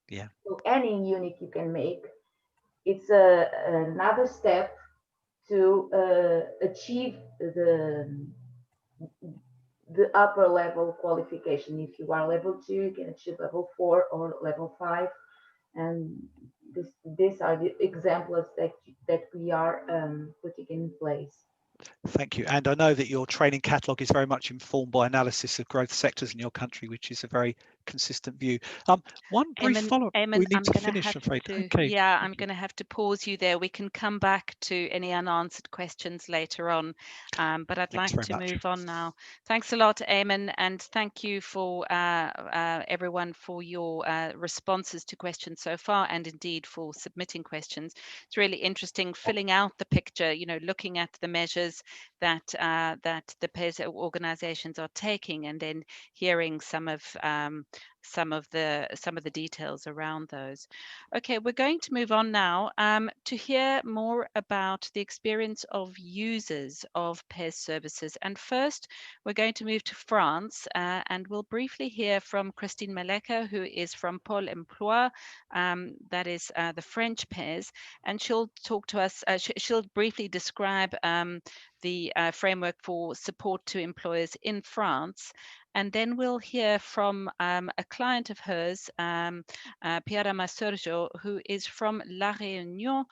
Yeah.
So any unit you can make, it's another step to achieve the upper level qualification. If you are level 2, you can achieve level 4 or level 5, and these are the examples that we are putting in place.
Thank you. And I know that your training catalogue is very much informed by analysis of growth sectors in your country, which is a very consistent view. One brief follow-up.
Eamon,
We need
I'm
to
going to
finish,
have
I'm afraid.
to,
Okay.
yeah, I'm going to have to pause you there. We can come back to any unanswered questions later on, but I'd
Thanks
like
very
to
much.
move on now. Thanks a lot, Eamon, and thank you for everyone for your responses to questions so far, and indeed for submitting questions. It's really interesting filling out the picture, looking at the measures that the PES organizations are taking, and then hearing some of the details around those. Okay, we're going to move on now to hear more about the experience of users of PES services. And first, we're going to move to France, and we'll briefly hear from Christine Maleka, who is from Pôle Emploi, that is the French PES, and she'll talk to us. She'll briefly describe the framework for support to employers in France. And then we'll hear from a client of hers, Piera Maserjo, who is from La Réunion,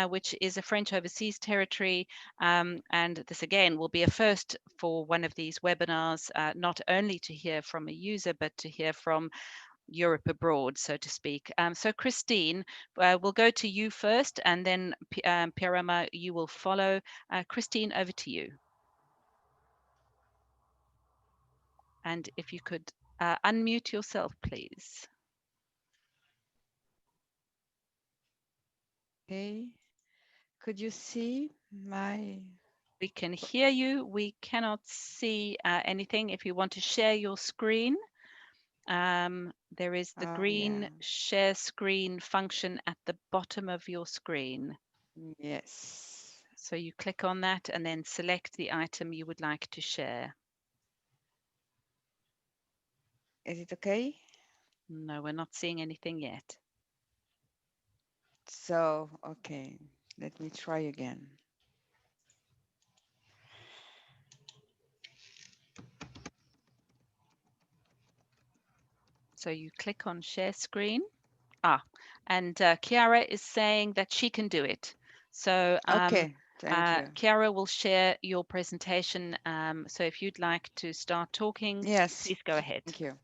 which is a French overseas territory. And this again will be a first for one of these webinars, not only to hear from a user, but to hear from Europe abroad, so to speak. So Christine, we'll go to you first, and then Piera, you will follow. Christine, over to you. And if you could unmute yourself, please.
Okay. Could you see my...
We can hear you. We cannot see anything. If you want to share your screen, there is the green share screen function at the bottom of your screen.
Yes.
So you click on that and then select the item you would like to share.
Is it okay?
No, we're not seeing anything yet.
So, okay, let me try again.
So you click on share screen. And Chiara is saying that she can do it. So
Okay, thank you.
Chiara will share your presentation. So if you'd like to start talking,
Yes,
please go ahead.
thank you.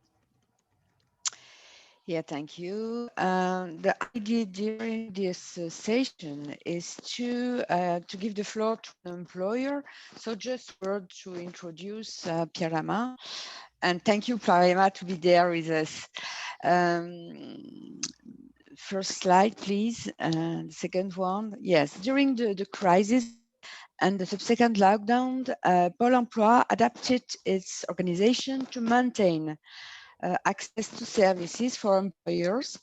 Yeah, thank you. The idea during this session is to give the floor to an employer. So just word to introduce Pierre-Alain. And thank you, Pierre-Alain, to be there with us. First slide, please. And the second one. Yes, during the crisis and the subsequent lockdown, Pôle emploi adapted its organization to maintain access to services for employers.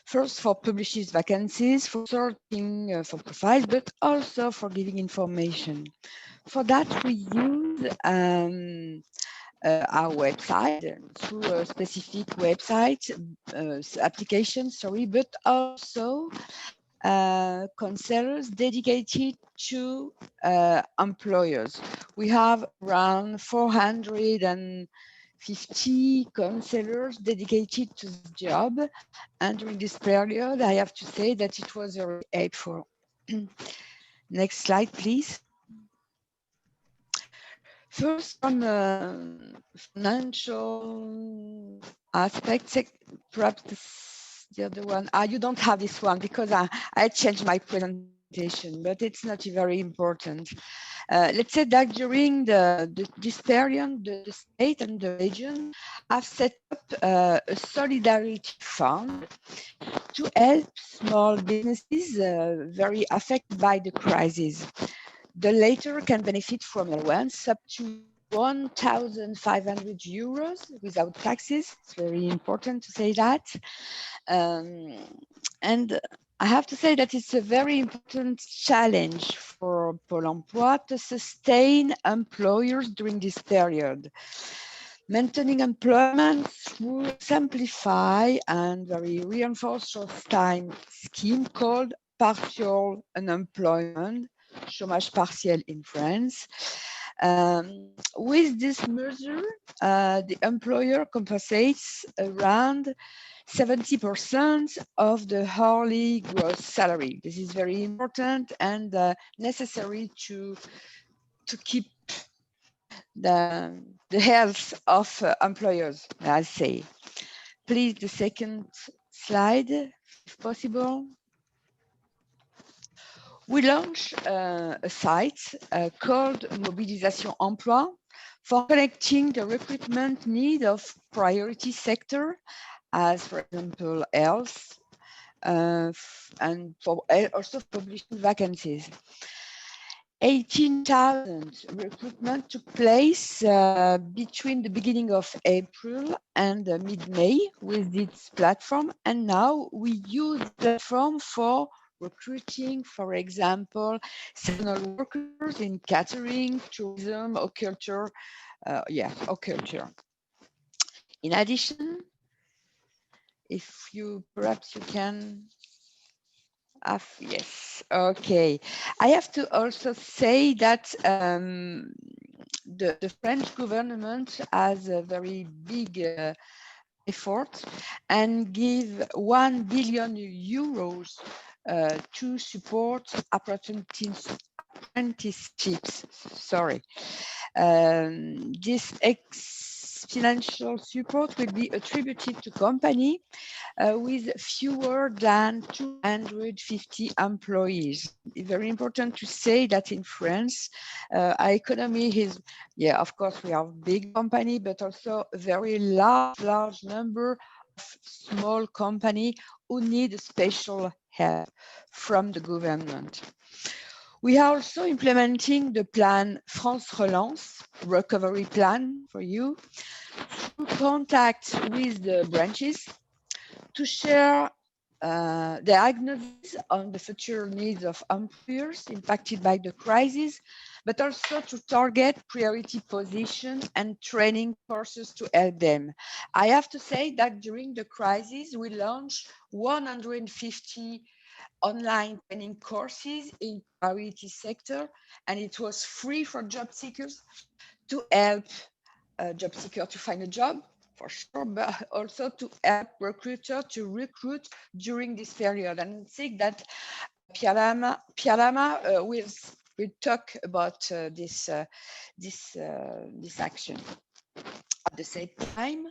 First, for publishing vacancies, for sorting for profiles, but also for giving information. For that, we use our website through a specific website application, sorry, but also counselors dedicated to employers. We have around 450 counselors dedicated to this job. And during this period, I have to say that it was very helpful. Next slide, please. First, from financial aspects, perhaps the other one. You don't have this one because I changed my presentation, but it's not very important. Let's say that during this period, the state and the region have set up a solidarity fund to help small businesses very affected by the crisis. The latter can benefit from allowance up to 1,500 euros without taxes. It's very important to say that. And I have to say that it's a very important challenge for Pôle emploi to sustain employers during this period. Maintaining employment through simplify and very reinforced short-time scheme called partial unemployment, chômage partiel in France. With this measure, the employer compensates around 70% of the hourly gross salary. This is very important and necessary to keep the health of employers, I say. Please, the second slide, if possible. We launched a site called Mobilisation Emploi for connecting the recruitment need of priority sector, as for example, health, and for also publishing vacancies. 18,000 recruitment took place between the beginning of April and mid-May with this platform. And now we use the platform for recruiting, for example, seasonal workers in catering, tourism, or culture. Or culture. In addition, if you perhaps you can yes, okay. I have to also say that the French government has a very big effort and give 1 billion euros to support apprenticeships. Sorry. This financial support will be attributed to company with fewer than 250 employees. It's very important to say that in France, our economy is, of course, we have big company, but also a very large number of small company who need special help from the government. We are also implementing the plan France Relance, recovery plan for you, through contact with the branches to share diagnosis on the future needs of employers impacted by the crisis, but also to target priority position and training courses to help them. I have to say that during the crisis, we launched 150 online training courses in priority sector, and it was free for job seekers to help job seeker to find a job, for sure, but also to help recruiter to recruit during this period. And I think that Pierre-Alain will talk about this action. At the same time,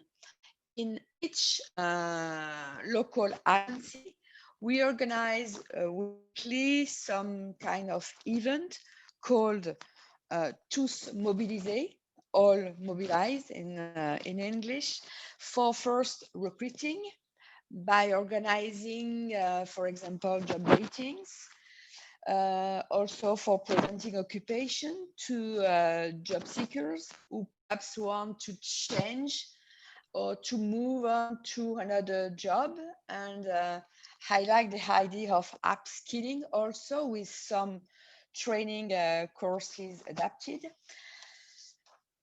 in each local agency, we organize weekly some kind of event called Tous Mobilisés, all mobilize in English, for first recruiting by organizing, for example, job datings, also for presenting occupation to job seekers who perhaps want to change or to move on to another job, and highlight the idea of upskilling also with some training courses adapted.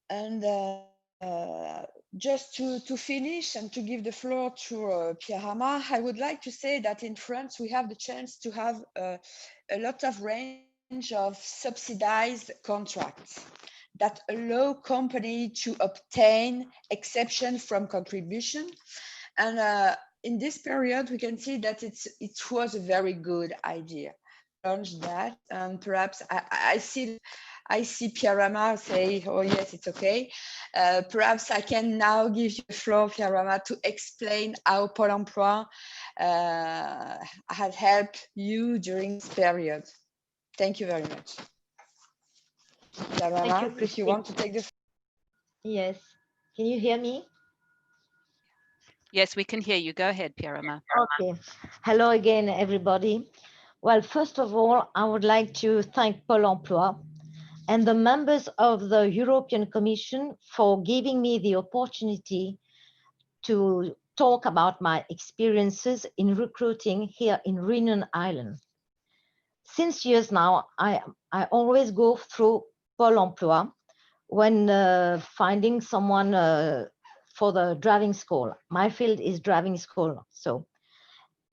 And just to finish and to give the floor to Pierre-Ama, I would like to say that in France, we have the chance to have a lot of range of subsidized contracts that allow company to obtain exception from contribution. And in this period, we can see that it was a very good idea. Launch that, and perhaps I see Pierre-Ama say, oh yes, it's okay. Perhaps I can now give you the floor, Pierre-Ama, to explain how Pôle emploi has helped you during this period. Thank you very much. Pierre-Ama, if you want to take the floor.
Yes. Can you hear me?
Yes, we can hear you. Go ahead, Pierre-Ama.
Okay. Hello again, everybody. Well, first of all, I would like to thank Pôle emploi and the members of the European Commission for giving me the opportunity to talk about my experiences in recruiting here in Reunion Island. Since years now, I always go through Pôle emploi when finding someone for the driving school. My field is driving school. So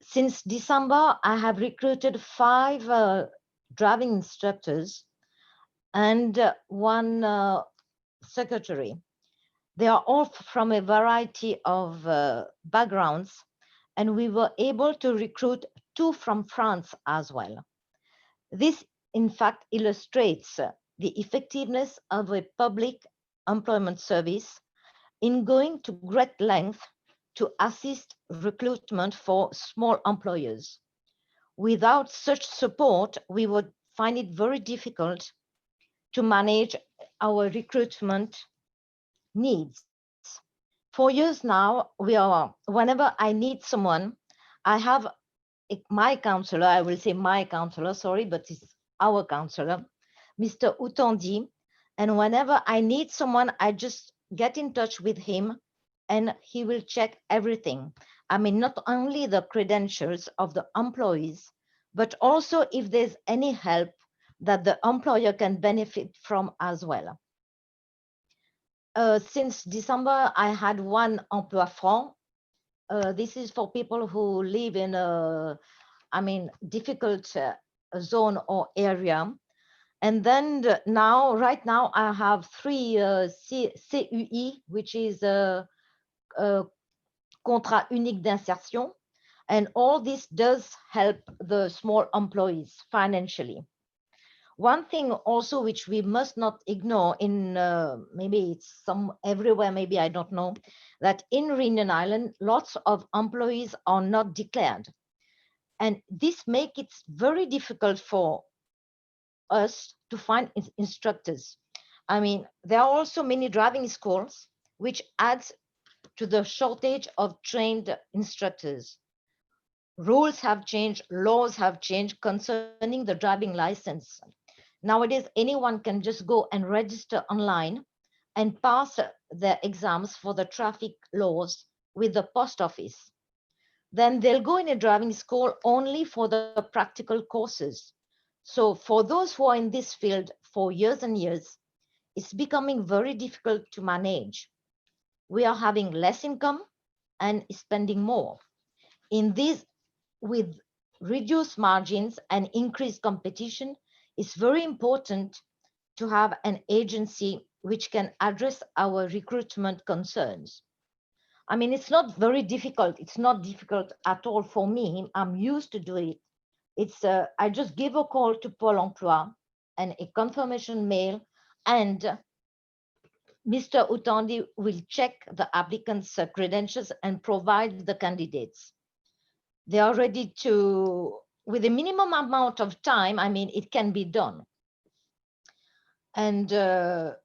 since December, I have recruited 5 driving instructors and 1 secretary. They are all from a variety of backgrounds, and we were able to recruit 2 from France as well. This, in fact, illustrates the effectiveness of a public employment service in going to great length to assist recruitment for small employers. Without such support, we would find it very difficult to manage our recruitment needs. For years now, whenever I need someone, I have my counselor, I will say my counselor, sorry, but it's our counselor, Mr. Utondi. And whenever I need someone, I just get in touch with him and he will check everything. I mean, not only the credentials of the employees, but also if there's any help that the employer can benefit from as well. Since December, I had 1 emploi franc. This is for people who live in a, difficult zone or area. And then right now, I have 3 CUI, which is a contrat unique d'insertion. And all this does help the small employees financially. One thing also which we must not ignore in maybe it's everywhere, maybe I don't know, that in Reunion Island, lots of employees are not declared. And this makes it very difficult for us to find instructors. I mean, there are also many driving schools, which adds to the shortage of trained instructors. Rules have changed, laws have changed concerning the driving license. Nowadays, anyone can just go and register online and pass their exams for the traffic laws with the post office. Then they'll go in a driving school only for the practical courses. So for those who are in this field for years and years, it's becoming very difficult to manage. We are having less income and spending more. In this, with reduced margins and increased competition, it's very important to have an agency which can address our recruitment concerns. I mean, it's not very difficult. It's not difficult at all for me. I'm used to do it. I just give a call to Pôle emploi and a confirmation mail, and Mr. Utandi will check the applicants' credentials and provide the candidates. They are ready to, with a minimum amount of time, I mean, it can be done. And I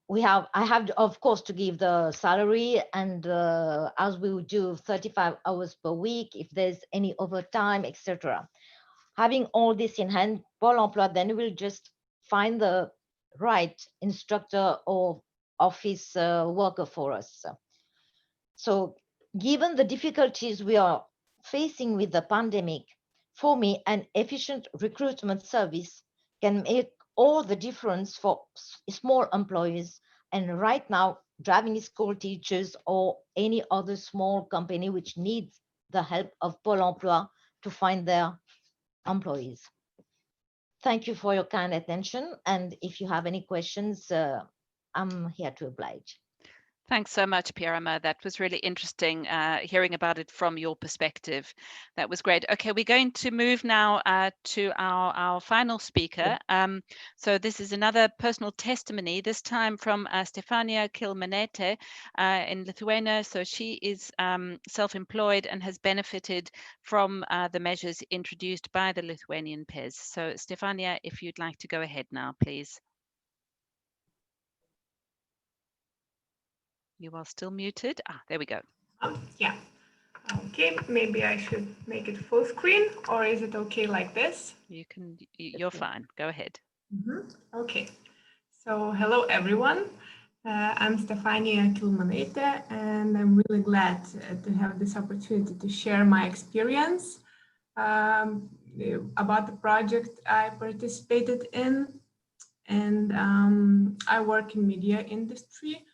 have, of course, to give the salary, and as we would do 35 hours per week, if there's any overtime, etc. Having all this in hand, Pôle emploi then will just find the right instructor or office worker for us. So given the difficulties we are facing with the pandemic, for me, an efficient recruitment service can make all the difference for small employers. And right now, driving school teachers or any other small company which needs the help of Pôle emploi to find their employees. Thank you for your kind attention. And if you have any questions, I'm here to oblige.
Thanks so much, Pierama. That was really interesting hearing about it from your perspective. That was great. Okay, we're going to move now to our final speaker. So this is another personal testimony, this time from Stefania Kilmanete in Lithuania. So she is self-employed and has benefited from the measures introduced by the Lithuanian PES. So Stefania, if you'd like to go ahead now, please. You are still muted. There we go.
Yeah. Okay, maybe I should make it full screen, or is it okay like this?
You're fine. Go ahead.
Okay. So hello, everyone. I'm Stefania Kilmanete, and I'm really glad to have this opportunity to share my experience about the project I participated in. And I work in media industry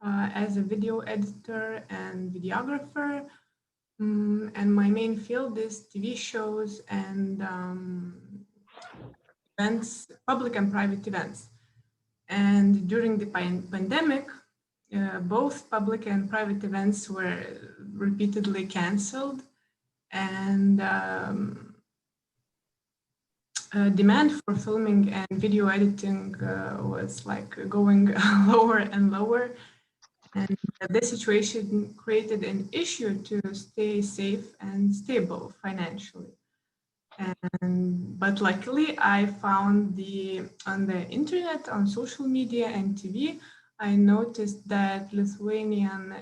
as a video editor and videographer. And my main field is TV shows and events, public and private events. And during the pandemic, both public and private events were repeatedly canceled, and demand for filming and video editing was like going lower and lower. And this situation created an issue to stay safe and stable financially. But luckily, I found on the internet, on social media and TV, I noticed that Lithuanian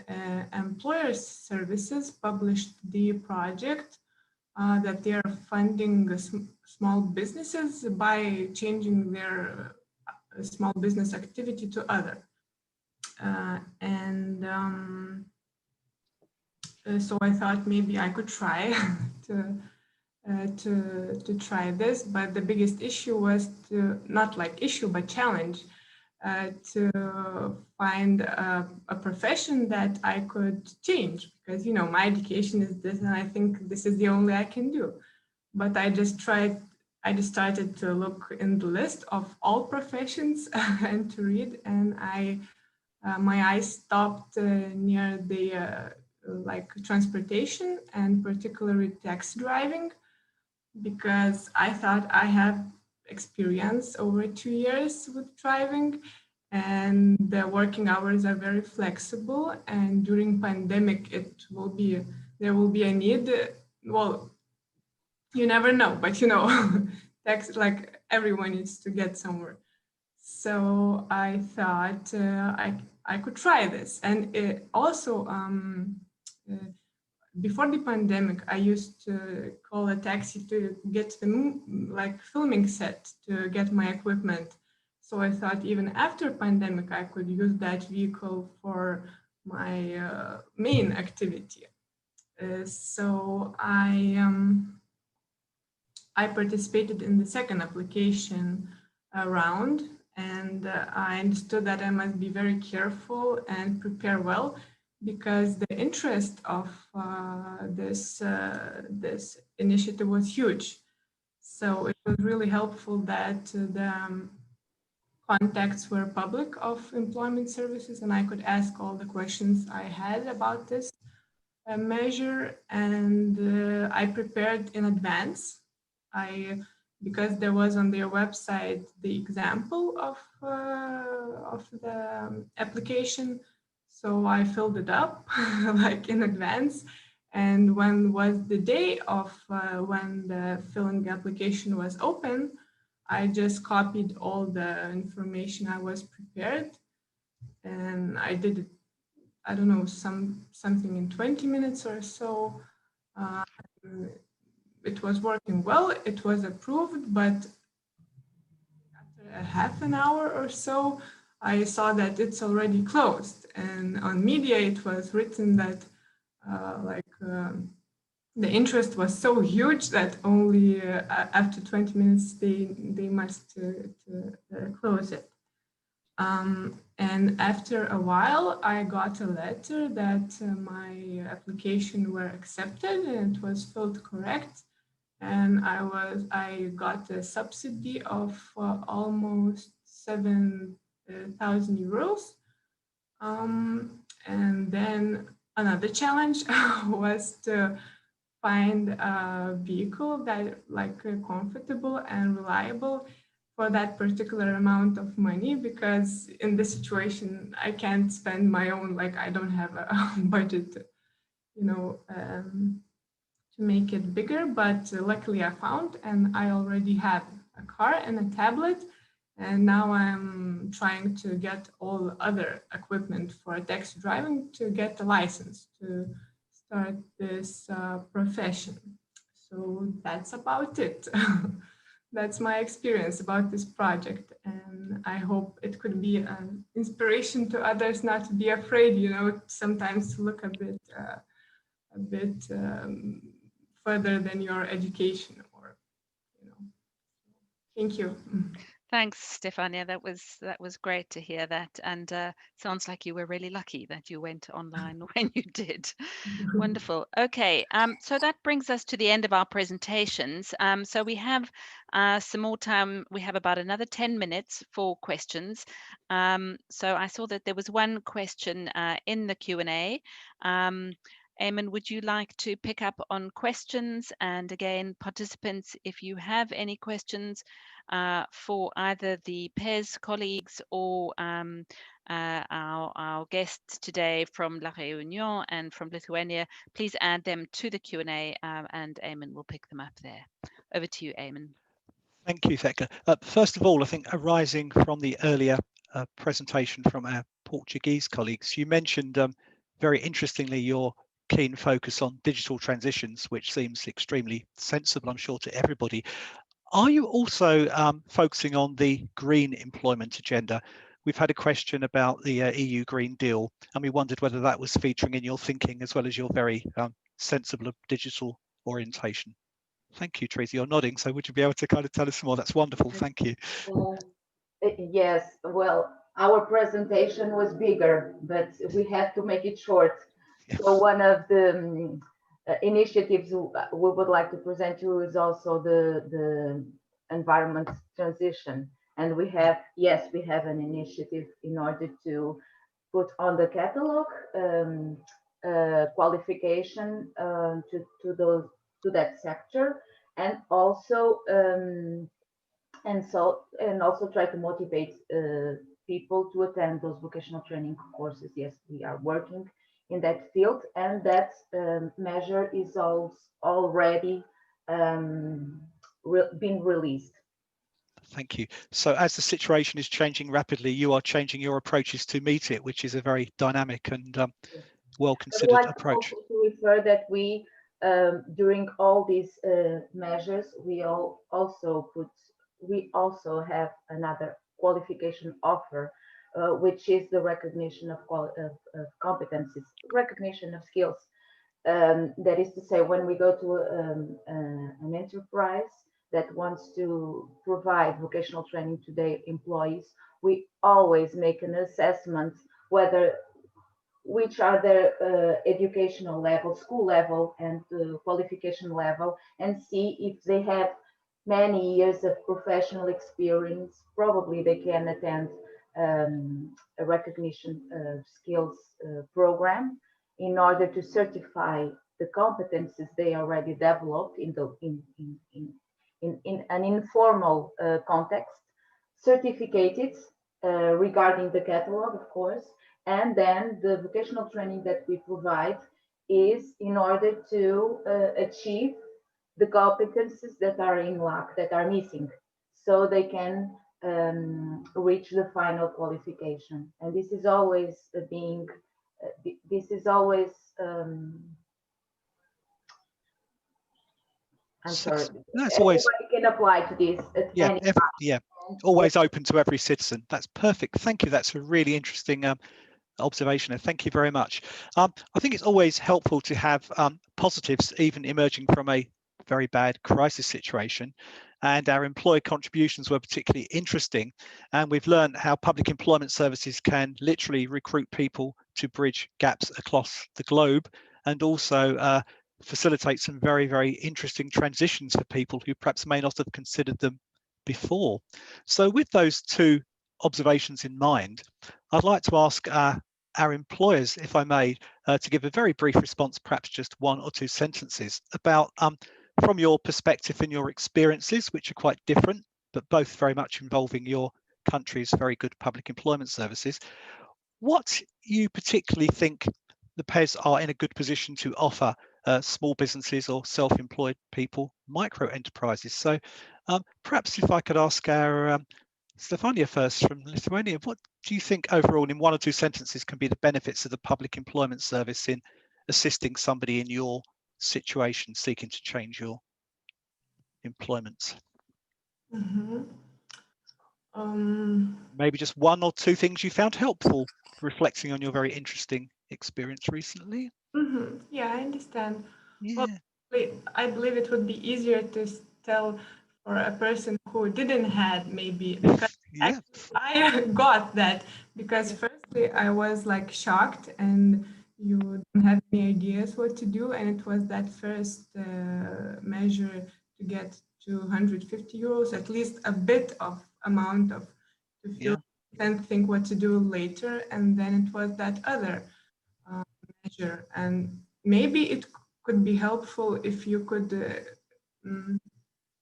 employers services published the project that they are funding small businesses by changing their small business activity to other. So I thought maybe I could try to try this, but the biggest issue was not like issue, but challenge to find a profession that I could change, because, you know, my education is this, and I think this is the only I can do. But I just started to look in the list of all professions and to read, and my eyes stopped near the like transportation, and particularly taxi driving, because I thought I have experience over 2 years with driving, and the working hours are very flexible, and during pandemic there will be a need. Well, you never know, but you know, taxi, like everyone needs to get somewhere. So I thought I could try this. And it also, before the pandemic, I used to call a taxi to get the like filming set to get my equipment. So I thought even after pandemic, I could use that vehicle for my main activity. So I participated in the second application round, and I understood that I must be very careful and prepare well, because the interest of this initiative was huge. So it was really helpful that the contacts were public of employment services, and I could ask all the questions I had about this measure, and I prepared in advance. Because there was on their website the example of the application, So I filled it up like in advance. And when was the day of when the filling application was open, I just copied all the information I was prepared, and I did it, I don't know, something in 20 minutes or so. It was working well, it was approved, but after a half an hour or so, I saw that it's already closed. And on media, it was written that the interest was so huge that only after 20 minutes they must close it. And after a while, I got a letter that my application were accepted and it was filled correct. And I got a subsidy of almost 7,000 euros. And then another challenge was to find a vehicle that like comfortable and reliable for that particular amount of money, because in this situation I can't spend my own, like I don't have a budget, you know, to make it bigger. But luckily I found, and I already have a car and a tablet, and now I'm trying to get all other equipment for taxi driving to get a license to start this profession. So that's about it. That's my experience about this project, and I hope it could be an inspiration to others not to be afraid, you know, sometimes to look a bit further than your education, or, you know. Thank you.
Thanks, Stefania. That was great to hear that, and sounds like you were really lucky that you went online when you did. Wonderful. Okay, so that brings us to the end of our presentations. So we have some more time. We have about another 10 minutes for questions. So I saw that there was one question in the Q&A. Eamon, would you like to pick up on questions? And again, participants, if you have any questions for either the PES colleagues or our guests today from La Réunion and from Lithuania, please add them to the Q&A and Eamon will pick them up there. Over to you, Eamon.
Thank you, Thekla. First of all, I think arising from the earlier presentation from our Portuguese colleagues, you mentioned very interestingly your keen focus on digital transitions, which seems extremely sensible, I'm sure, to everybody. Are you also focusing on the green employment agenda? We've had a question about the EU Green Deal, and we wondered whether that was featuring in your thinking as well as your very sensible digital orientation. Thank you, Teresa. You're nodding, so would you be able to kind of tell us more? That's wonderful. Thank you.
Yes, well, our presentation was bigger, but we had to make it short.
Yeah.
So one of the initiatives we would like to present you is also the environment transition. And we have, yes, we have an initiative in order to put on the catalog qualification to that sector, and also try to motivate people to attend those vocational training courses. Yes, we are working in that field, and that measure is already been released.
Thank you. So as the situation is changing rapidly, you are changing your approaches to meet it, which is a very dynamic and well-considered approach.
To refer that we, during all these measures, we also have another qualification offer, which is the recognition of competencies, recognition of skills. That is to say, when we go to an enterprise that wants to provide vocational training to their employees, we always make an assessment which are their educational level, school level, and qualification level, and see if they have many years of professional experience. Probably they can attend a recognition skills program in order to certify the competences they already developed in an informal context, certificates regarding the catalog, of course, And then the vocational training that we provide is in order to achieve the competencies that are in lack, that are missing, so they can reach the final qualification. And this is always this is always, I'm sorry,
That's always,
everybody can apply to this at
yeah,
any time.
yeah, always open to every citizen. That's perfect. Thank you. That's a really interesting observation, and thank you very much. I think it's always helpful to have positives even emerging from a very bad crisis situation, and our employee contributions were particularly interesting, and we've learned how public employment services can literally recruit people to bridge gaps across the globe, and also facilitate some very, very interesting transitions for people who perhaps may not have considered them before. So with those two observations in mind, I'd like to ask our employers, if I may, to give a very brief response, perhaps just one or two sentences about, from your perspective and your experiences, which are quite different, but both very much involving your country's very good public employment services, what you particularly think the PES are in a good position to offer small businesses or self-employed people, micro enterprises. So perhaps if I could ask our Stefania first from Lithuania, what do you think overall in one or two sentences can be the benefits of the public employment service in assisting somebody in your situation seeking to change your employment?
Mm-hmm.
Maybe just one or two things you found helpful reflecting on your very interesting experience recently.
Yeah, I understand.
Yeah.
Well, I believe it would be easier to tell for a person who didn't had maybe, because
Yeah.
I got that, because firstly I was like shocked and you don't have any ideas what to do, and it was that first measure to get 250 euros, at least a bit of amount of to feel and think what to do later, and then it was that other measure, and maybe it could be helpful if you could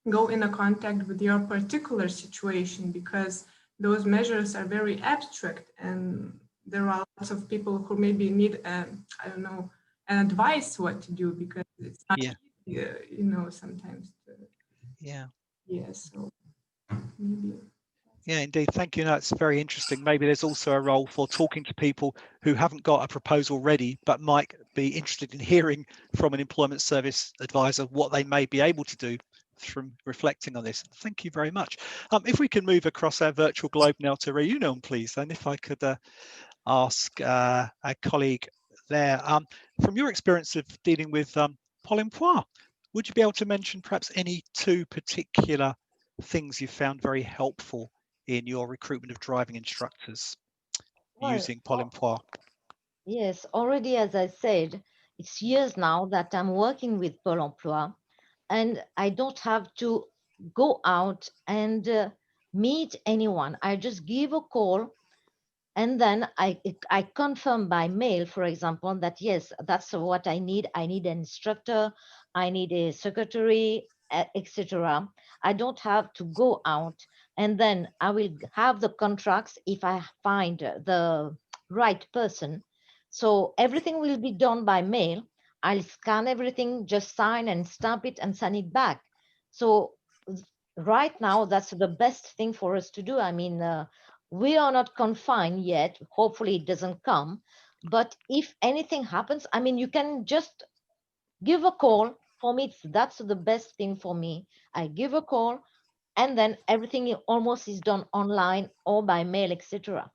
go in a contact with your particular situation, because those measures are very abstract, and there are lots of people who maybe need I don't know, an advice what to do, because it's not easy, you know, sometimes so maybe.
Yeah, indeed. Thank you. No, it's very interesting. Maybe there's also a role for talking to people who haven't got a proposal ready, but might be interested in hearing from an employment service advisor what they may be able to do from reflecting on this. Thank you very much. If we can move across our virtual globe now to Reunion, please, and if I could ask our colleague there, from your experience of dealing with Pôle emploi, would you be able to mention perhaps any two particular things you found very helpful in your recruitment of driving instructors using Pôle emploi?
Yes, already, as I said, it's years now that I'm working with Pôle emploi, and I don't have to go out and meet anyone. I just give a call, and then I confirm by mail, for example, that yes, that's what I need. I need an instructor, I need a secretary, etc. I don't have to go out, and then I will have the contracts if I find the right person. So everything will be done by mail. I'll scan everything, just sign and stamp it and send it back. So right now, that's the best thing for us to do. I mean, we are not confined yet. Hopefully, it doesn't come. But if anything happens, I mean, you can just give a call. For me, that's the best thing for me. I give a call, and then everything almost is done online or by mail, etc.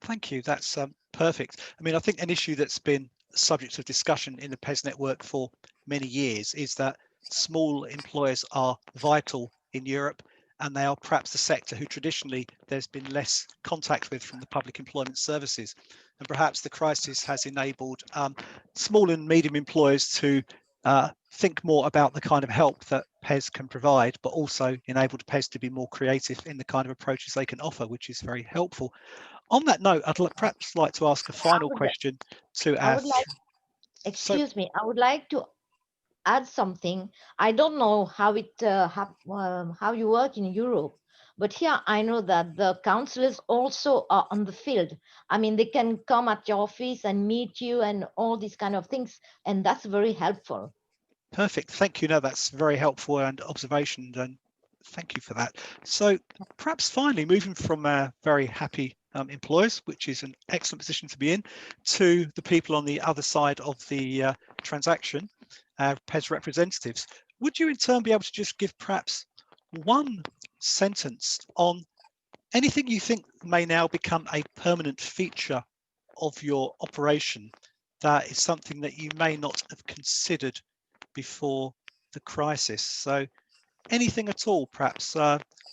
Thank you. That's perfect. I mean, I think an issue that's been subject of discussion in the PES network for many years is that small employers are vital in Europe, and they are perhaps the sector who traditionally there's been less contact with from the public employment services. And perhaps the crisis has enabled small and medium employers to think more about the kind of help that PES can provide, but also enabled PES to be more creative in the kind of approaches they can offer, which is very helpful. On that note, I'd perhaps like to ask a final question to
I
our.
would like, excuse me, I would like to add something. I don't know how how you work in Europe, But here I know that the counselors also are on the field. I mean, they can come at your office and meet you and all these kind of things. And that's very helpful.
Perfect. Thank you. No, that's very helpful and observation, and thank you for that. So perhaps finally, moving from very happy employers, which is an excellent position to be in, to the people on the other side of the transaction, PES representatives. Would you in turn be able to just give perhaps one sentence on anything you think may now become a permanent feature of your operation that is something that you may not have considered before the crisis? So anything at all, perhaps.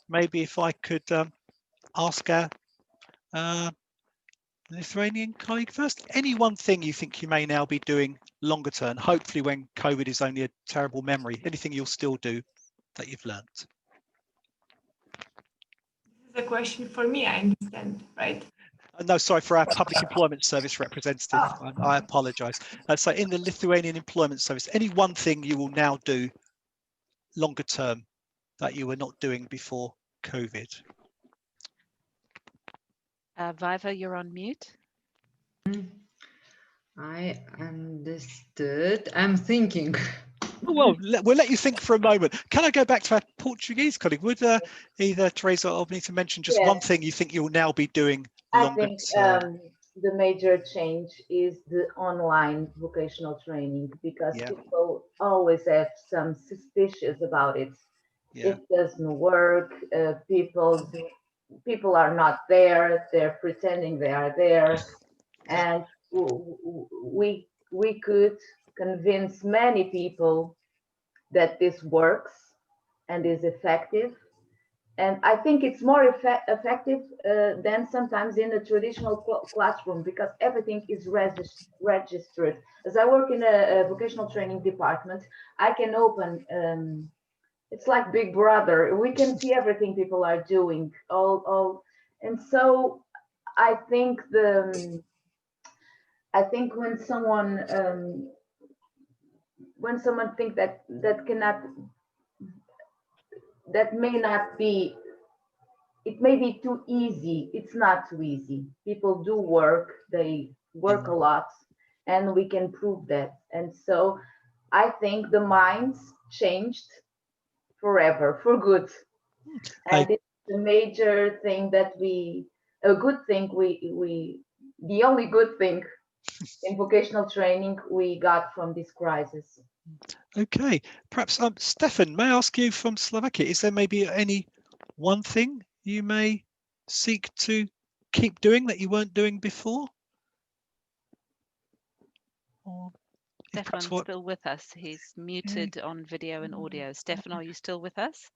Maybe if I could ask our Lithuanian colleague first, any one thing you think you may now be doing longer term, hopefully when COVID is only a terrible memory, anything you'll still do that you've learned?
This is a question for me, I understand, right?
No, sorry, for our Public Employment Service representative. I apologise. So in the Lithuanian Employment Service, any one thing you will now do longer term that you were not doing before COVID?
Viva, you're on mute.
I understood. I'm thinking.
Oh, well, we'll let you think for a moment. Can I go back to our Portuguese colleague? Would either Teresa or Benita mention just one thing you think you'll now be doing
I
longer
think
term?
the major change is the online vocational training, because people always have some suspicious about it. It doesn't work. People are not there. They're pretending they are there, and we could convince many people that this works and is effective. And I think it's more effective than sometimes in a traditional classroom, because everything is registered. As I work in a vocational training department, I can open, it's like Big Brother. We can see everything people are doing. And so I think when someone think that may not be, it may be too easy. It's not too easy. People do work, they work a lot, and we can prove that. And so I think the minds changed forever, for good. And it's the major thing that the only good thing in vocational training we got from this crisis.
Okay, perhaps Stefan, may I ask you from Slovakia, is there maybe any one thing you may seek to keep doing that you weren't doing before? Or
Stefan's still with us. He's muted on video and audio. Stefan, are you still with us?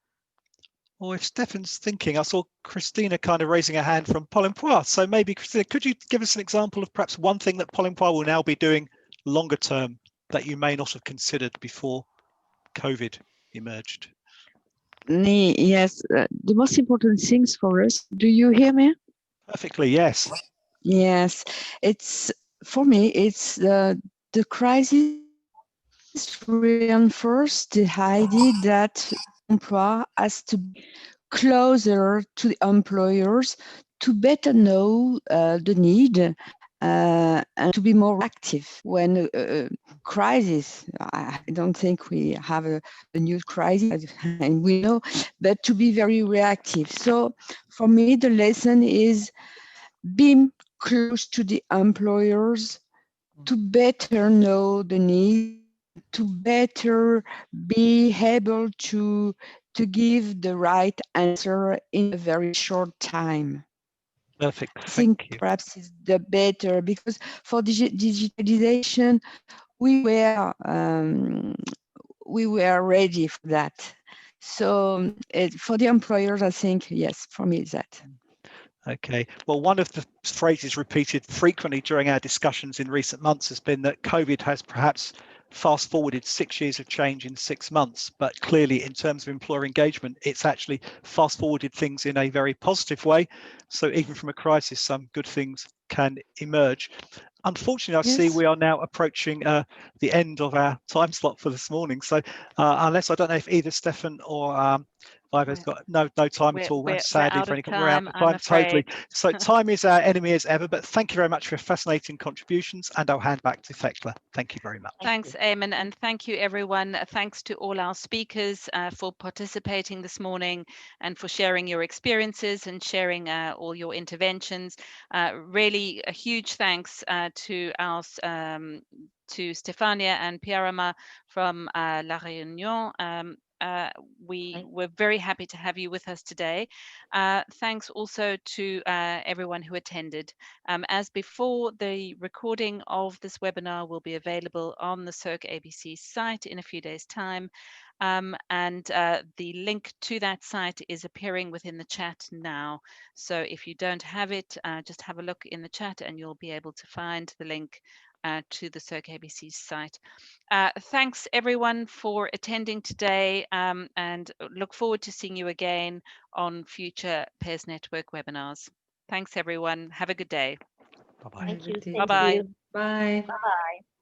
Or if Stefan's thinking, I saw Christina kind of raising her hand from Pôle emploi. So maybe, Christina, could you give us an example of perhaps one thing that Pôle emploi will now be doing longer term that you may not have considered before COVID emerged?
Yes, the most important things for us. Do you hear me?
Perfectly, yes.
Yes, it's for me. It's the crisis reinforced the idea that emploi has to be closer to the employers to better know the need and to be more active when crisis. I don't think we have a new crisis, and we know, but to be very reactive. So for me, the lesson is be close to the employers to better know the need, to better be able to give the right answer in a very short time.
Perfect.
I think perhaps is the better, because for digitalization we were ready for that. So for the employers, I think yes, for me that.
Okay, well, one of the phrases repeated frequently during our discussions in recent months has been that COVID has perhaps fast forwarded 6 years of change in 6 months, but clearly in terms of employer engagement, it's actually fast forwarded things in a very positive way. So even from a crisis, some good things can emerge. Unfortunately, I see we are now approaching the end of our time slot for this morning. So unless, I don't know if either Stefan or Viva's got no time at all,
we're
sadly,
out
for
of
any. We're out
time,
of
I'm
time, totally.
afraid.
So time is our enemy as ever, but thank you very much for your fascinating contributions, and I'll hand back to Thekla. Thank you very much.
Thanks, Eamon, and thank you, everyone. Thanks to all our speakers for participating this morning and for sharing your experiences and sharing all your interventions. Really, a huge thanks to our to Stefania and Pierama from La Réunion. We were very happy to have you with us today. Thanks also to everyone who attended. As before, the recording of this webinar will be available on the Circ ABC site in a few days' time. And the link to that site is appearing within the chat now. So if you don't have it, just have a look in the chat and you'll be able to find the link to the Circ ABC site. Thanks everyone for attending today, and look forward to seeing you again on future PES Network webinars. Thanks everyone. Have a good day.
Bye-bye.
Thank you.
Bye-bye.
Bye.
Bye.